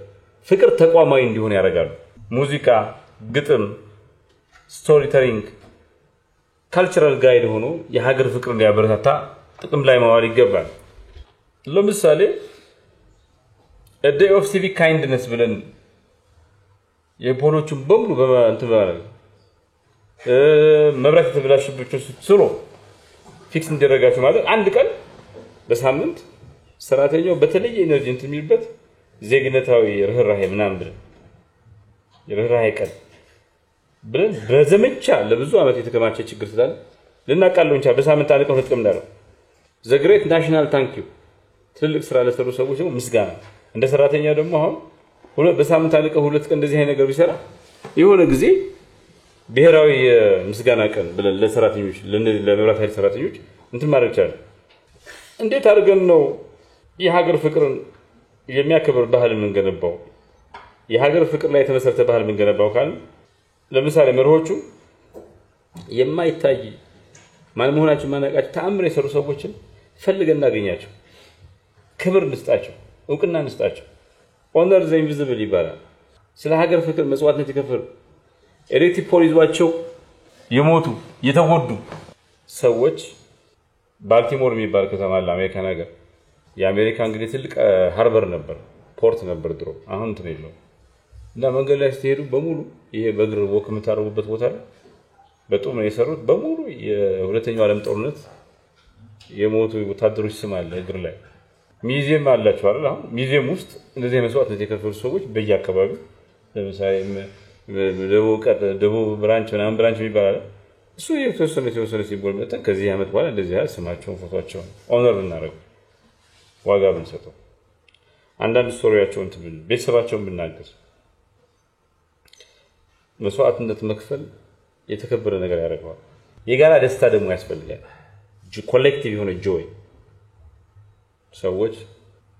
ፍቅር ተቋማዊ እንዲሆን ያደርጋሉ ሙዚቃ ግጥም ስቶሪ ቴሊንግ ካልቸራል ጋይድ ሆኖ የሀገር ፍቅር እንዲያበረታታ ጥቅም ላይ ማዋል ይገባል ለምሳሌ a day of civic kindness ብለን የፖሎቹን በሙሉ በእንትን ማለት መብራት የተበላሽባቸው ስሮ ፊክስ እንዲደረጋቸው ማለት አንድ ቀን በሳምንት ሰራተኛው በተለየ ኢነርጂ እንትን የሚልበት ዜግነታዊ ርህራሄ ምናምን ብለን የርህራሄ ቀን ብለን በዘመቻ ለብዙ አመት የተከማቸ ችግር ስላለ ልናቃለው እንቻ በሳምንት አንድ ቀን ሁለት ቀን እንዳለው the great national thank you ትልቅ ስራ ለሰሩ ሰዎች ደግሞ ምስጋና እንደ ሰራተኛ ደግሞ አሁን በሳምንት አንድ ቀን ሁለት ቀን እንደዚህ አይነት ነገር ቢሰራ የሆነ ጊዜ ብሔራዊ ምስጋና ቀን ብለን ለሰራተኞች ለመብራት ኃይል ሰራተኞች እንትን ማድረግ ይችላል እንዴት አድርገን ነው የሀገር ፍቅርን የሚያከብር ባህል የምንገነባው የሀገር ፍቅር ላይ የተመሰረተ ባህል የምንገነባው ካል ለምሳሌ መርሆቹ የማይታይ ማን መሆናቸው ማናቃቸው ተአምር የሰሩ ሰዎችን ፈልገን እናገኛቸው ክብር እንስጣቸው እውቅና እንስጣቸው honor the invisible ይባላል ስለ ሀገር ፍቅር መስዋዕትነት የከፈሉ ኤሌክትሪክ ፖሊዟቸው የሞቱ የተጎዱ ሰዎች ባልቲሞር የሚባል ከተማ አለ አሜሪካ ነገር የአሜሪካ እንግዲህ ትልቅ ሃርበር ነበር ፖርት ነበር ድሮ አሁን ትነው እና መንገድ ላይ ስትሄዱ በሙሉ ይሄ በእግር ወክ የምታረጉበት ቦታ ላይ በጣም ነው የሰሩት በሙሉ የሁለተኛው ዓለም ጦርነት የሞቱ ወታደሮች ስም አለ እግር ላይ ሚዚየም አላቸው አይደል አሁን ሚዚየም ውስጥ እንደዚህ መስዋዕትነት የከፈሉ ሰዎች በየአካባቢው ለምሳሌ ደቡብ ብራንች ምናምን ብራንች የሚባል እሱ የተወሰነ ሲምቦል መጠን ከዚህ ዓመት በኋላ እንደዚህ ያህል ስማቸውን ፎቶአቸውን ኦነር እናደርግ ዋጋ ብንሰጠው አንዳንድ ስቶሪያቸውን ትብል ቤተሰባቸውን ብናገር መስዋዕትነት መክፈል የተከበረ ነገር ያደርጋል የጋራ ደስታ ደግሞ ያስፈልጋል ኮሌክቲቭ የሆነ ጆይ ሰዎች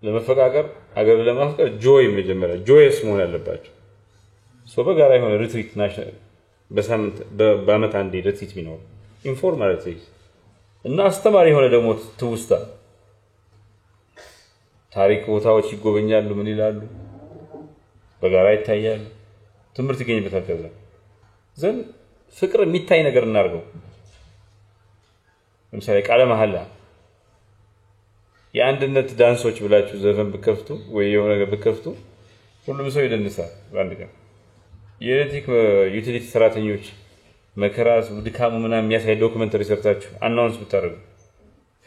ለመፈቃቀር ሀገር ለማፍቀር ጆይ መጀመሪያ ጆይስ መሆን አለባቸው በጋራ የሆነ ሪትሪት ናሽናል በሳምንት በአመት አንዴ ሪትሪት ቢኖር ኢንፎርማል ሪትሪት እና አስተማሪ የሆነ ደግሞ ትውስታ ታሪክ ቦታዎች ይጎበኛሉ ምን ይላሉ በጋራ ይታያሉ ትምህርት ይገኝበታል ከዛ ዘን ፍቅር የሚታይ ነገር እናርገው ለምሳሌ ቃለ መሐላ የአንድነት ዳንሶች ብላችሁ ዘፈን በከፍቱ ወይ የሆነ ነገር በከፍቱ ሁሉም ሰው ይደንሳል ባንድ ቀን የኤሌክትሪክ ዩቲሊቲ ሰራተኞች መከራስ ድካሙ ምናምን የሚያሳይ ዶክመንተሪ ሰርታችሁ አናውንስ ብታደርጉ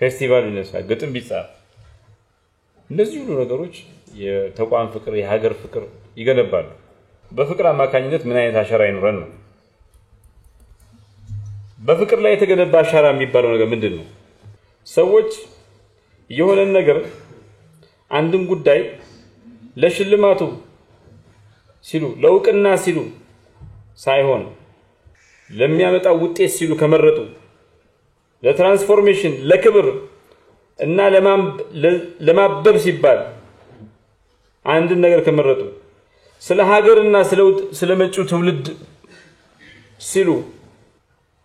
ፌስቲቫል ይነሳል ግጥም ቢጻፍ እነዚህ ሁሉ ነገሮች የተቋም ፍቅር የሀገር ፍቅር ይገነባሉ በፍቅር አማካኝነት ምን አይነት አሻራ ይኖረን ነው በፍቅር ላይ የተገነባ አሻራ የሚባለው ነገር ምንድነው ሰዎች የሆነ ነገር አንድም ጉዳይ ለሽልማቱ ሲሉ ለውቅና ሲሉ ሳይሆን ለሚያመጣው ውጤት ሲሉ ከመረጡ ለትራንስፎርሜሽን ለክብር እና ለማበብ ሲባል አንድ ነገር ከመረጡ ስለ ሀገርና ስለ መጪው ትውልድ ሲሉ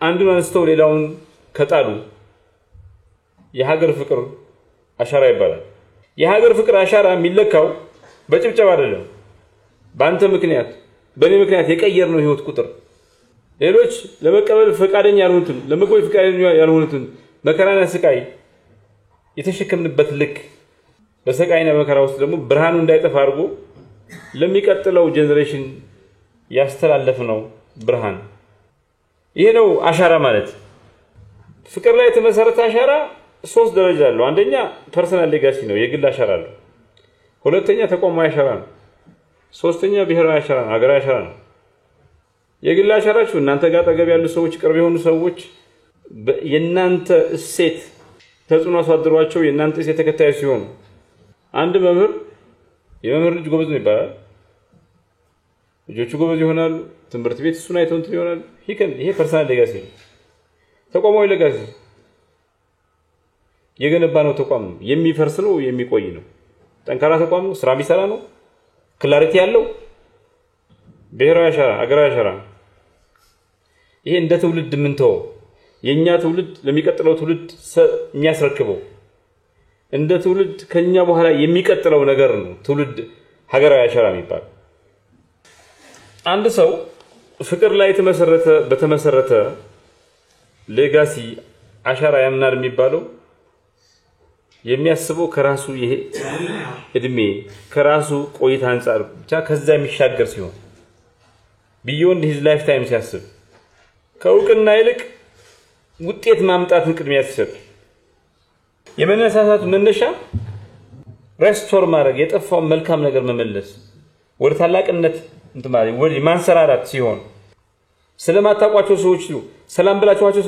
አንዱን አንስተው ሌላውን ከጣሉ የሀገር ፍቅር አሻራ ይባላል። የሀገር ፍቅር አሻራ የሚለካው በጭብጨባ አይደለም። በአንተ ምክንያት በኔ ምክንያት የቀየርነው ህይወት ቁጥር ሌሎች ለመቀበል ፈቃደኛ ያልሆኑትን ለመቆይ ፈቃደኛ ያልሆኑትን መከራና ስቃይ የተሸከምንበት ልክ በስቃይና መከራ ውስጥ ደግሞ ብርሃኑ እንዳይጠፋ አድርጎ ለሚቀጥለው ጄነሬሽን ያስተላለፍነው ብርሃን ይሄ ነው አሻራ ማለት። ፍቅር ላይ የተመሰረተ አሻራ 3 ደረጃ አለው። አንደኛ ፐርሰናል ሌጋሲ ነው፣ የግል አሻራ ነው። ሁለተኛ ተቋማዊ አሻራ ነው። ሶስተኛ ብሔራዊ አሻራ ነው፣ ሀገራዊ አሻራ ነው። የግል አሻራችሁ እናንተ ጋር ጠገብ ያሉ ሰዎች፣ ቅርብ የሆኑ ሰዎች የናንተ እሴት ተጽዕኖ አሳድሯቸው የናንተ እሴት ተከታይ ሲሆኑ አንድ መምህር የመምህር ልጅ ጎበዝ ነው ይባላል። ልጆቹ ጎበዝ ይሆናሉ። ትምህርት ቤት እሱን አይተው እንትን ይሆናሉ። ይሄ ፐርሰናል ሌጋሲ ነው። ተቋማዊ ሌጋሲ የገነባ ነው ተቋም የሚፈርስ ነው የሚቆይ ነው። ጠንካራ ተቋም ነው፣ ስራ የሚሰራ ነው፣ ክላሪቲ ያለው ብሔራዊ አሻራ ሀገራዊ አሻራ። ይሄ እንደ ትውልድ ምንተው የኛ ትውልድ ለሚቀጥለው ትውልድ የሚያስረክበው እንደ ትውልድ ከኛ በኋላ የሚቀጥለው ነገር ነው ትውልድ ሀገራዊ አሻራ የሚባል። አንድ ሰው ፍቅር ላይ በተመሰረተ ሌጋሲ አሻራ ያምናል የሚባለው የሚያስበው ከራሱ ይሄ እድሜ ከራሱ ቆይታ አንፃር ብቻ ከዛ የሚሻገር ሲሆን beyond his lifetime ሲያስብ ከውቅና ይልቅ ውጤት ማምጣትን ቅድሚያ ሲሰጥ የመነሳሳቱ መነሻ ሬስቶር ማድረግ የጠፋው መልካም ነገር መመለስ ወደ ታላቅነት እንትማሪ ወደ ማንሰራራት ሲሆን ስለማታቋቸው ሰዎች ሰላም ብላችኋቸው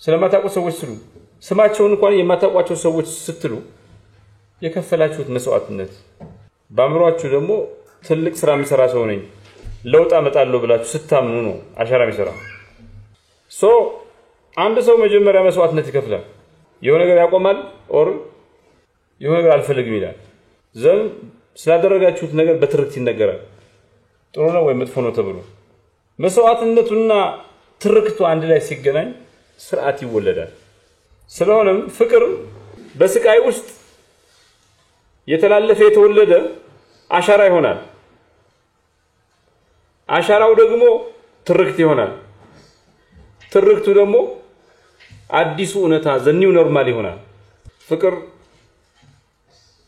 ስለማታቋቸው ሰዎች ስማቸውን እንኳን የማታቋቸው ሰዎች ስትሉ የከፈላችሁት መስዋዕትነት ባምሯችሁ ደግሞ ትልቅ ስራ የሚሰራ ሰው ነኝ ለውጥ አመጣለሁ ብላችሁ ስታምኑ ነው አሻራ የሚሰራ። አንድ ሰው መጀመሪያ መስዋዕትነት ይከፍላል። የሆነ ነገር ያቆማል ኦር የሆነ ነገር አልፈልግም ይላል። ስላደረጋችሁት ነገር በትርክት ይነገራል። ጥሩ ነው ወይ መጥፎ ነው ተብሎ መስዋዕትነቱና ትርክቱ አንድ ላይ ሲገናኝ ስርዓት ይወለዳል። ስለሆነም ፍቅር በስቃይ ውስጥ የተላለፈ የተወለደ አሻራ ይሆናል። አሻራው ደግሞ ትርክት ይሆናል። ትርክቱ ደግሞ አዲሱ እውነታ ዘኒው ኖርማል ይሆናል። ፍቅር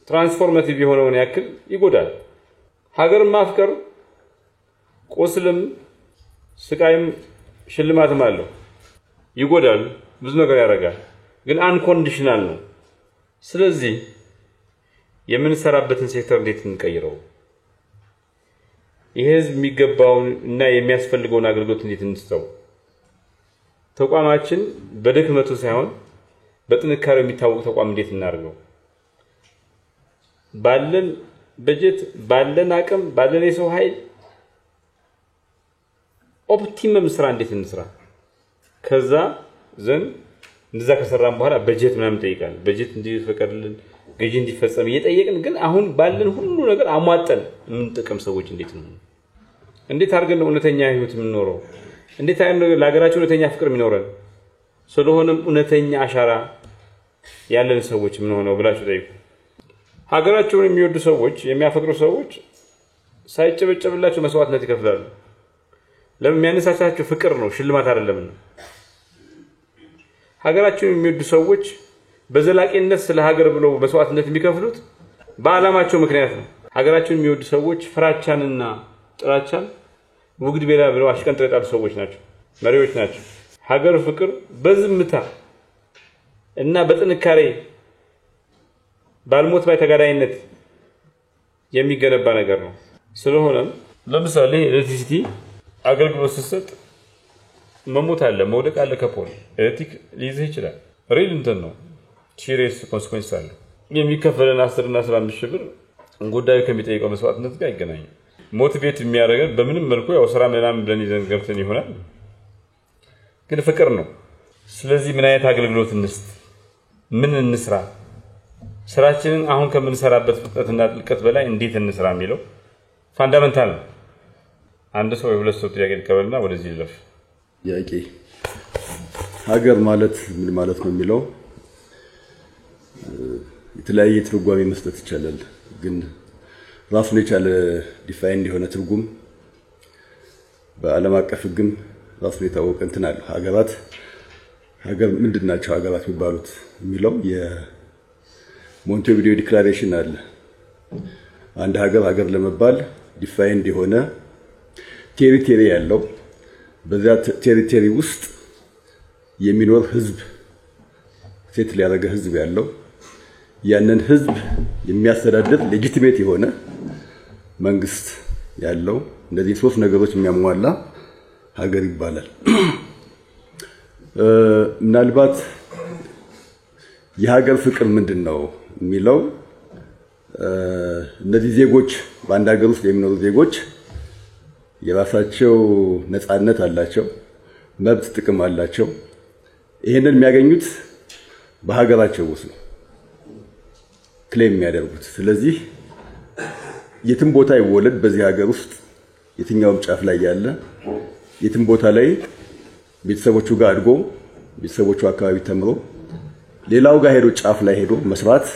ትራንስፎርማቲቭ የሆነውን ያክል ይጎዳል። ሀገር ማፍቀር ቆስልም ስቃይም ሽልማትም አለው። ይጎዳል፣ ብዙ ነገር ያደርጋል፣ ግን አንኮንዲሽናል ነው። ስለዚህ የምንሰራበትን ሴክተር እንዴት እንቀይረው? የህዝብ የሚገባውን እና የሚያስፈልገውን አገልግሎት እንዴት እንስጠው? ተቋማችን በድክመቱ ሳይሆን በጥንካሬው የሚታወቅ ተቋም እንዴት እናርገው? ባለን በጀት ባለን አቅም ባለን የሰው ኃይል ኦፕቲመም ስራ እንዴት እንስራ? ከዛ እንደዛ ከሰራን በኋላ በጀት ምናምን ጠይቃል። በጀት እንዲፈቀድልን ገጂ እንዲፈጸም እየጠየቅን ግን አሁን ባለን ሁሉ ነገር አሟጠን የምንጠቀም ሰዎች እንዴት አድርገን ነው እውነተኛ ህይወት የምንኖረው? እንዴት አይነት ለሀገራችን እውነተኛ ፍቅር የሚኖረን? ስለሆነም እውነተኛ አሻራ ያለን ሰዎች ምን ሆነው ብላችሁ ጠይቁ። ሀገራቸውን የሚወዱ ሰዎች የሚያፈቅሩ ሰዎች ሳይጨበጨብላቸው መስዋዕትነት ይከፍላሉ። ለምን? የሚያነሳሳቸው ፍቅር ነው፣ ሽልማት አይደለም። ሀገራቸውን የሚወዱ ሰዎች በዘላቂነት ስለ ሀገር ብለው መስዋዕትነት የሚከፍሉት በአላማቸው ምክንያት ነው። ሀገራቸውን የሚወዱ ሰዎች ፍራቻንና ጥላቻን ውግድ ቤላ ብለው አሽቀንጥረው የጣሉ ሰዎች ናቸው፣ መሪዎች ናቸው። ሀገር ፍቅር በዝምታ እና በጥንካሬ ባልሞት ባይ ተጋዳይነት የሚገነባ ነገር ነው። ስለሆነም ለምሳሌ ኤሌክትሪሲቲ አገልግሎት ሲሰጥ መሞት አለ፣ መውደቅ አለ፣ ከፖል ኤሌክትሪክ ሊይዝ ይችላል። ሪል እንትን ነው፣ ሲሪየስ ኮንሲኩዌንስ አለ። የሚከፈለን 10 እና 15 ሺህ ብር ጉዳዩ ከሚጠይቀው መስዋዕትነት ጋር አይገናኝም። ሞቲቬት የሚያደርገን በምንም መልኩ ያው ስራ ምናምን ብለን ይዘን ገብተን ይሆናል ግን ፍቅር ነው ስለዚህ ምን አይነት አገልግሎት እንስጥ ምን እንስራ ስራችንን አሁን ከምንሰራበት ፍጥነትና ጥልቀት በላይ እንዴት እንስራ የሚለው ፋንዳሜንታል አንድ ሰው የሁለት ሰው ጥያቄ ልቀበልና ወደዚህ ይለፍ ያቂ ሀገር ማለት ምን ማለት ነው የሚለው የተለያየ ትርጓሜ መስጠት ይቻላል ግን ራሱን የቻለ ዲፋይንድ የሆነ ትርጉም በዓለም አቀፍ ህግም ራሱን የታወቀ እንትን አለ ሀገር ምንድናቸው ሀገራት የሚባሉት የሚለው የሞንቴቪዲዮ ዲክላሬሽን አለ አንድ ሀገር ለመባል ዲፋይንድ የሆነ ቴሪቶሪ ያለው በዛ ቴሪቶሪ ውስጥ የሚኖር ህዝብ ሴት ሊያደርገ ህዝብ ያለው ያንን ህዝብ የሚያስተዳድር ሌጂቲሜት የሆነ መንግስት ያለው እንደዚህ ሶስት ነገሮች የሚያሟላ ሀገር ይባላል ምናልባት የሀገር ፍቅር ምንድነው የሚለው እነዚህ ዜጎች በአንድ ሀገር ውስጥ የሚኖሩ ዜጎች የራሳቸው ነፃነት አላቸው መብት ጥቅም አላቸው ይሄንን የሚያገኙት በሀገራቸው ውስጥ ነው ክሌም የሚያደርጉት ስለዚህ የትም ቦታ ይወለድ በዚህ ሀገር ውስጥ የትኛውም ጫፍ ላይ ያለ የትም ቦታ ላይ ቤተሰቦቹ ጋር አድጎ ቤተሰቦቹ አካባቢ ተምሮ ሌላው ጋር ሄዶ ጫፍ ላይ ሄዶ መስራት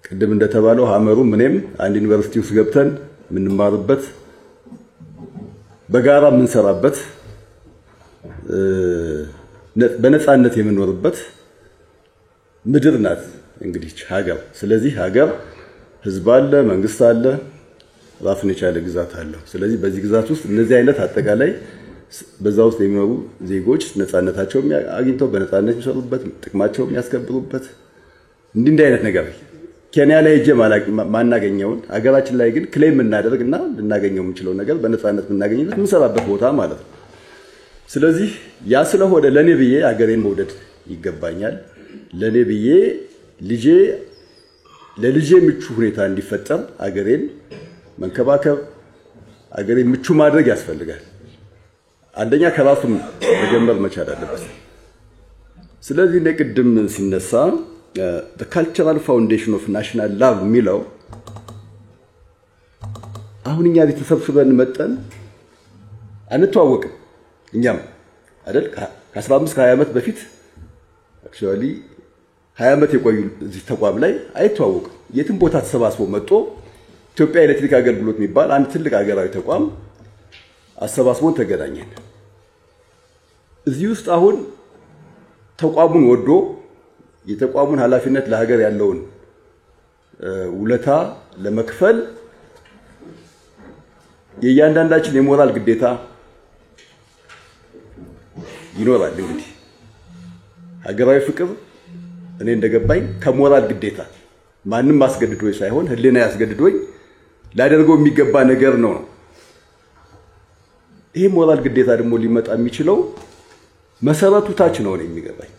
ቅድም እንደተባለው ሀመሩ ምንም አንድ ዩኒቨርሲቲ ውስጥ ገብተን ምንማርበት በጋራ ምንሰራበት በነፃነት የምንኖርበት ምድር ናት እንግዲህ ሀገር ስለዚህ ሀገር ህዝብ አለ መንግስት አለ ራሱን የቻለ ግዛት አለ ስለዚህ በዚህ ግዛት ውስጥ እነዚህ አይነት አጠቃላይ በዛው ውስጥ የሚኖሩ ዜጎች ነፃነታቸው አግኝተው በነፃነት የሚሰሩበት ጥቅማቸው የሚያስከብሩበት እንዲህ አይነት ነገር ኬንያ ላይ ሄጄ ማናገኘውን ሀገራችን ላይ ግን ክሌም እናደርግና ልናገኘው የምንችለው ነገር በነፃነት የምናገኝበት ምንሰራበት ቦታ ማለት ነው ስለዚህ ያ ስለሆነ ለኔ ብዬ ሀገሬን መውደድ ይገባኛል ለኔ ብዬ ለልጄ ምቹ ሁኔታ እንዲፈጠር ሀገሬን መንከባከብ ሀገሬን ምቹ ማድረግ ያስፈልጋል አንደኛ ከራሱ መጀመር መቻል አለበት ስለዚህ ለቅድም ሲነሳ the cultural foundation of national love ሚለው አሁን እኛ ተሰብስበን መጠን አንተዋወቅም እኛም አይደል ከ15 ከ20 ዓመት በፊት actually 20 ዓመት የቆዩ እዚህ ተቋም ላይ አይተዋወቅም የትም ቦታ ተሰባስቦ መጥቶ ኢትዮጵያ ኤሌክትሪክ አገልግሎት የሚባል አንድ ትልቅ ሀገራዊ ተቋም አሰባስቦን ተገናኘን እዚህ ውስጥ አሁን ተቋሙን ወዶ የተቋሙን ኃላፊነት ለሀገር ያለውን ውለታ ለመክፈል የእያንዳንዳችን የሞራል ግዴታ ይኖራል እንግዲህ ሀገራዊ ፍቅር እኔ እንደገባኝ ከሞራል ግዴታ ማንንም ማስገድዶኝ ሳይሆን ህሊና ያስገድዶኝ ላደርገው የሚገባ ነገር ነው ይሄ ሞራል ግዴታ ደግሞ ሊመጣ የሚችለው መሰረቱ ታች ነው የሚገባኝ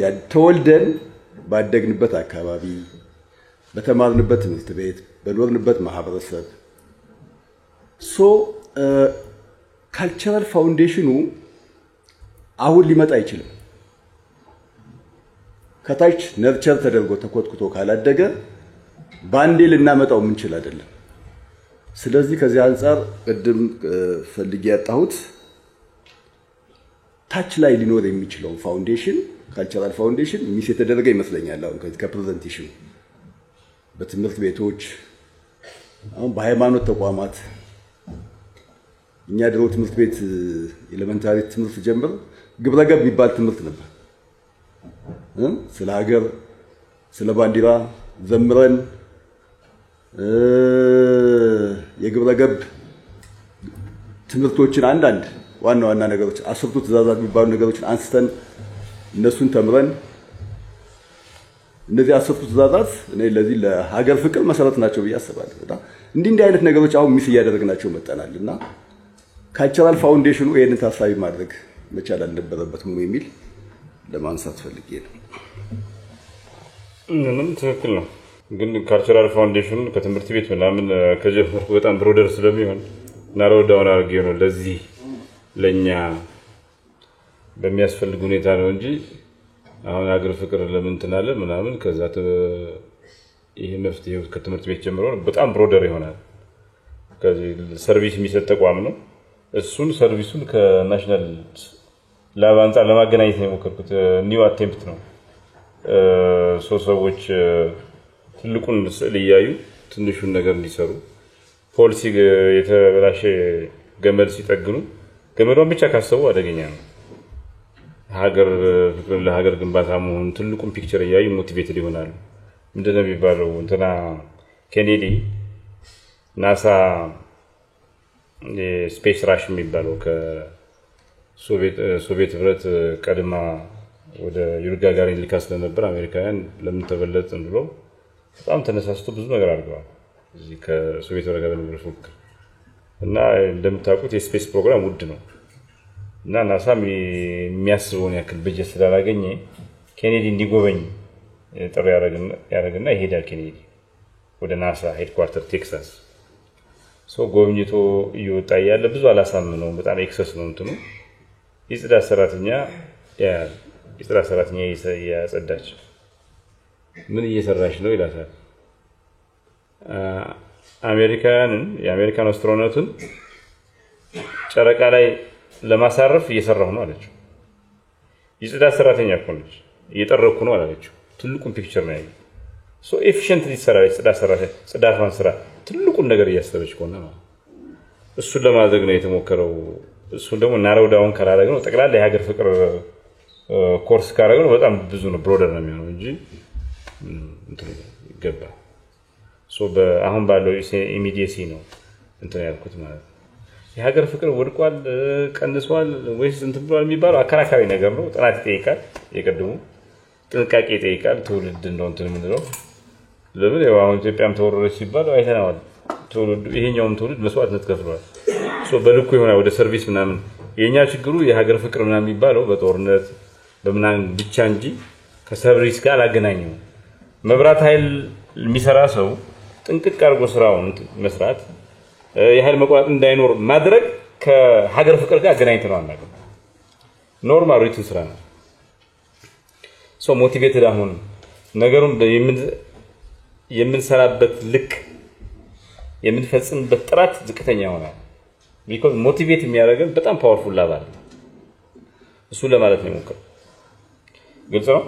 ያ ተወልደን ባደግንበት አካባቢ በተማርንበት ትምህርት ቤት በኖርንበት ማህበረሰብ ካልቸራል ፋውንዴሽኑ አሁን ሊመጣ አይችልም ከታች ነርቸር ተደርጎ ተኮትኩቶ ካላደገ ባንዴ ልናመጣው ምንችል አይደለም ስለዚህ ከዚህ አንፃር ቅድም ፈልጌ ያጣሁት ታች ላይ ሊኖር የሚችለው ፋውንዴሽን ካልቸራል ፋውንዴሽን ሚስ የተደረገ ይመስለኛል አሁን ከፕሬዘንቴሽን በትምህርት ቤቶች አሁን በሃይማኖት ተቋማት እኛ ድሮ ትምህርት ቤት ኤሌመንታሪ ትምህርት ጀምር ግብረገብ የሚባል ትምህርት ነበር ስለ ሀገር ስለ ባንዲራ ዘምረን የግብረገብ ትምህርቶችን አንዳንድ ዋና ነገሮች አስርቱ ትእዛዛት የሚባሉ ነገሮችን አንስተን እነሱን ተምረን እነዚህ አስርቱ ትእዛዛት እኔ ለዚህ ለሀገር ፍቅር መሰረት ናቸው በያስባለሁ እንዲህ አይነት ነገሮች አሁን ሚስ ያደረግናቸው መጣናልና ካልቸራል ፋውንዴሽኑ ይሄንን ታሳቢ ማድረግ መቻል አለበት የሚል ለማንሳት ፈልጌ ነው ምንም ትክክል ነው ግን ካልቸራል ፋውንዴሽን ከትምህርት ቤት ምናምን ከጀመርኩ በጣም ብሮደር ስለሚሆን ናሮው ዳውን አድርጌ ነው ለዚህ ለኛ በሚያስፈልግ ሁኔታ ነው እንጂ አሁን ሀገር ፍቅር ለምን ትናለ ምናምን ከዛ ይሄ መፍትሄው ከትምህርት ቤት ጀምሮ በጣም ብሮደር ይሆናል። ከዚህ ሰርቪስ የሚሰጥ ተቋም ነው። እሱን ሰርቪሱን ከናሽናል ላብ አንፃር ለማገናኘት ነው የሞከርኩት። ኒው አቴምፕት ነው። ሰዎች ትልቁን ስዕል እያዩ ትንሹን ነገር እንዲሰሩ ፖሊሲ የተበላሸ ገመድ ሲጠግኑ ገመዱን ብቻ ካሰቡ አደገኛ ነው። ሀገር ፍቅር ለሀገር ግንባታ መሆን ትልቁን ፒክቸር እያዩ ሞቲቬትድ ይሆናሉ። ምንድነው የሚባለው እንትና ኬኔዲ ናሳ የስፔስ ራሽ የሚባለው ከሶቪየት ህብረት ቀድማ ወደ ዩሪ ጋጋሪን ልካ ስለነበር አሜሪካውያን ለምን ተበለጥን ብሎ በጣም ተነሳስቶ ብዙ ነገር አድርገዋል። እዚህ ከሶቪየት ህብረት ጋር በነበረው ፉክክር እና እንደምታውቁት የስፔስ ፕሮግራም ውድ ነው እና ናሳ የሚያስበውን ያክል በጀት ስላላገኘ ኬኔዲ እንዲጎበኝ ጥሪ ያደርግና ይሄዳል። ኬኔዲ ወደ ናሳ ሄድኳርተር ቴክሳስ ጎብኝቶ እየወጣ ያለ ብዙ አላሳምነው በጣም ኤክሰስ ነው እንትኑ የጽዳት ሰራተኛ ያጸዳች ምን እየሰራች ነው ይላታል። የአሜሪካን አስትሮናውትን ጨረቃ ላይ ለማሳረፍ እየሰራሁ ነው አለችው። የጽዳት ሰራተኛ እኮ ነች እየጠረኩ ነው አላለችው። ትልቁን ፒክቸር ነው ያለው። ኤፊሺየንትሊ ትሰራለች ጽዳቷን ስራ ትልቁን ነገር እያሰበች ቆና ነው። እሱን ለማድረግ ነው የተሞከረው። እሱን ደግሞ ናሮው ዳውን ካላደረግነው ጠቅላላ የሀገር ፍቅር ኮርስ ካደረግነው በጣም ብዙ ነው ብሮደር ነው የሚሆነው እንጂ ይገባል። አሁን ባለው ኢሚዲየሲ ነው እንትን ያልኩት ማለት ነው። የሀገር ፍቅር ወድቋል ቀንሷል ወይስ እንትን ብሏል የሚባለው አከራካሪ ነገር ነው። ጥናት ይጠይቃል። የቀድሞ ጥንቃቄ ይጠይቃል። ትውልድ እንደው እንትን ምንድነው ለምን ያው አሁን ኢትዮጵያም ተወረረች ሲባል አይተናል። ትውልዱ ይሄኛውም ትውልድ መስዋዕትነት ከፍሏል። በልኩ ይሆናል ወደ ሰርቪስ ምናምን። የኛ ችግሩ የሀገር ፍቅር ምናምን የሚባለው በጦርነት በምናምን ብቻ እንጂ ከሰርቪስ ጋር አላገናኘው። መብራት ኃይል የሚሰራ ሰው ጥንቅቅ አድርጎ ስራውን መስራት የኃይል መቋረጥ እንዳይኖር ማድረግ ከሀገር ፍቅር ጋር አገናኝተው አናውቅም። ኖርማል ሩቲን ስራ ነው። ሞቲቬትድ አሁን ነገሩን የምንሰራበት ልክ የምንፈጽምበት ጥራት ዝቅተኛ ይሆናል። ቢኮዝ ሞቲቬት የሚያደርገን በጣም ፓወርፉል ላብ አለ። እሱ ለማለት ነው የሞከረው። ግልጽ ነው።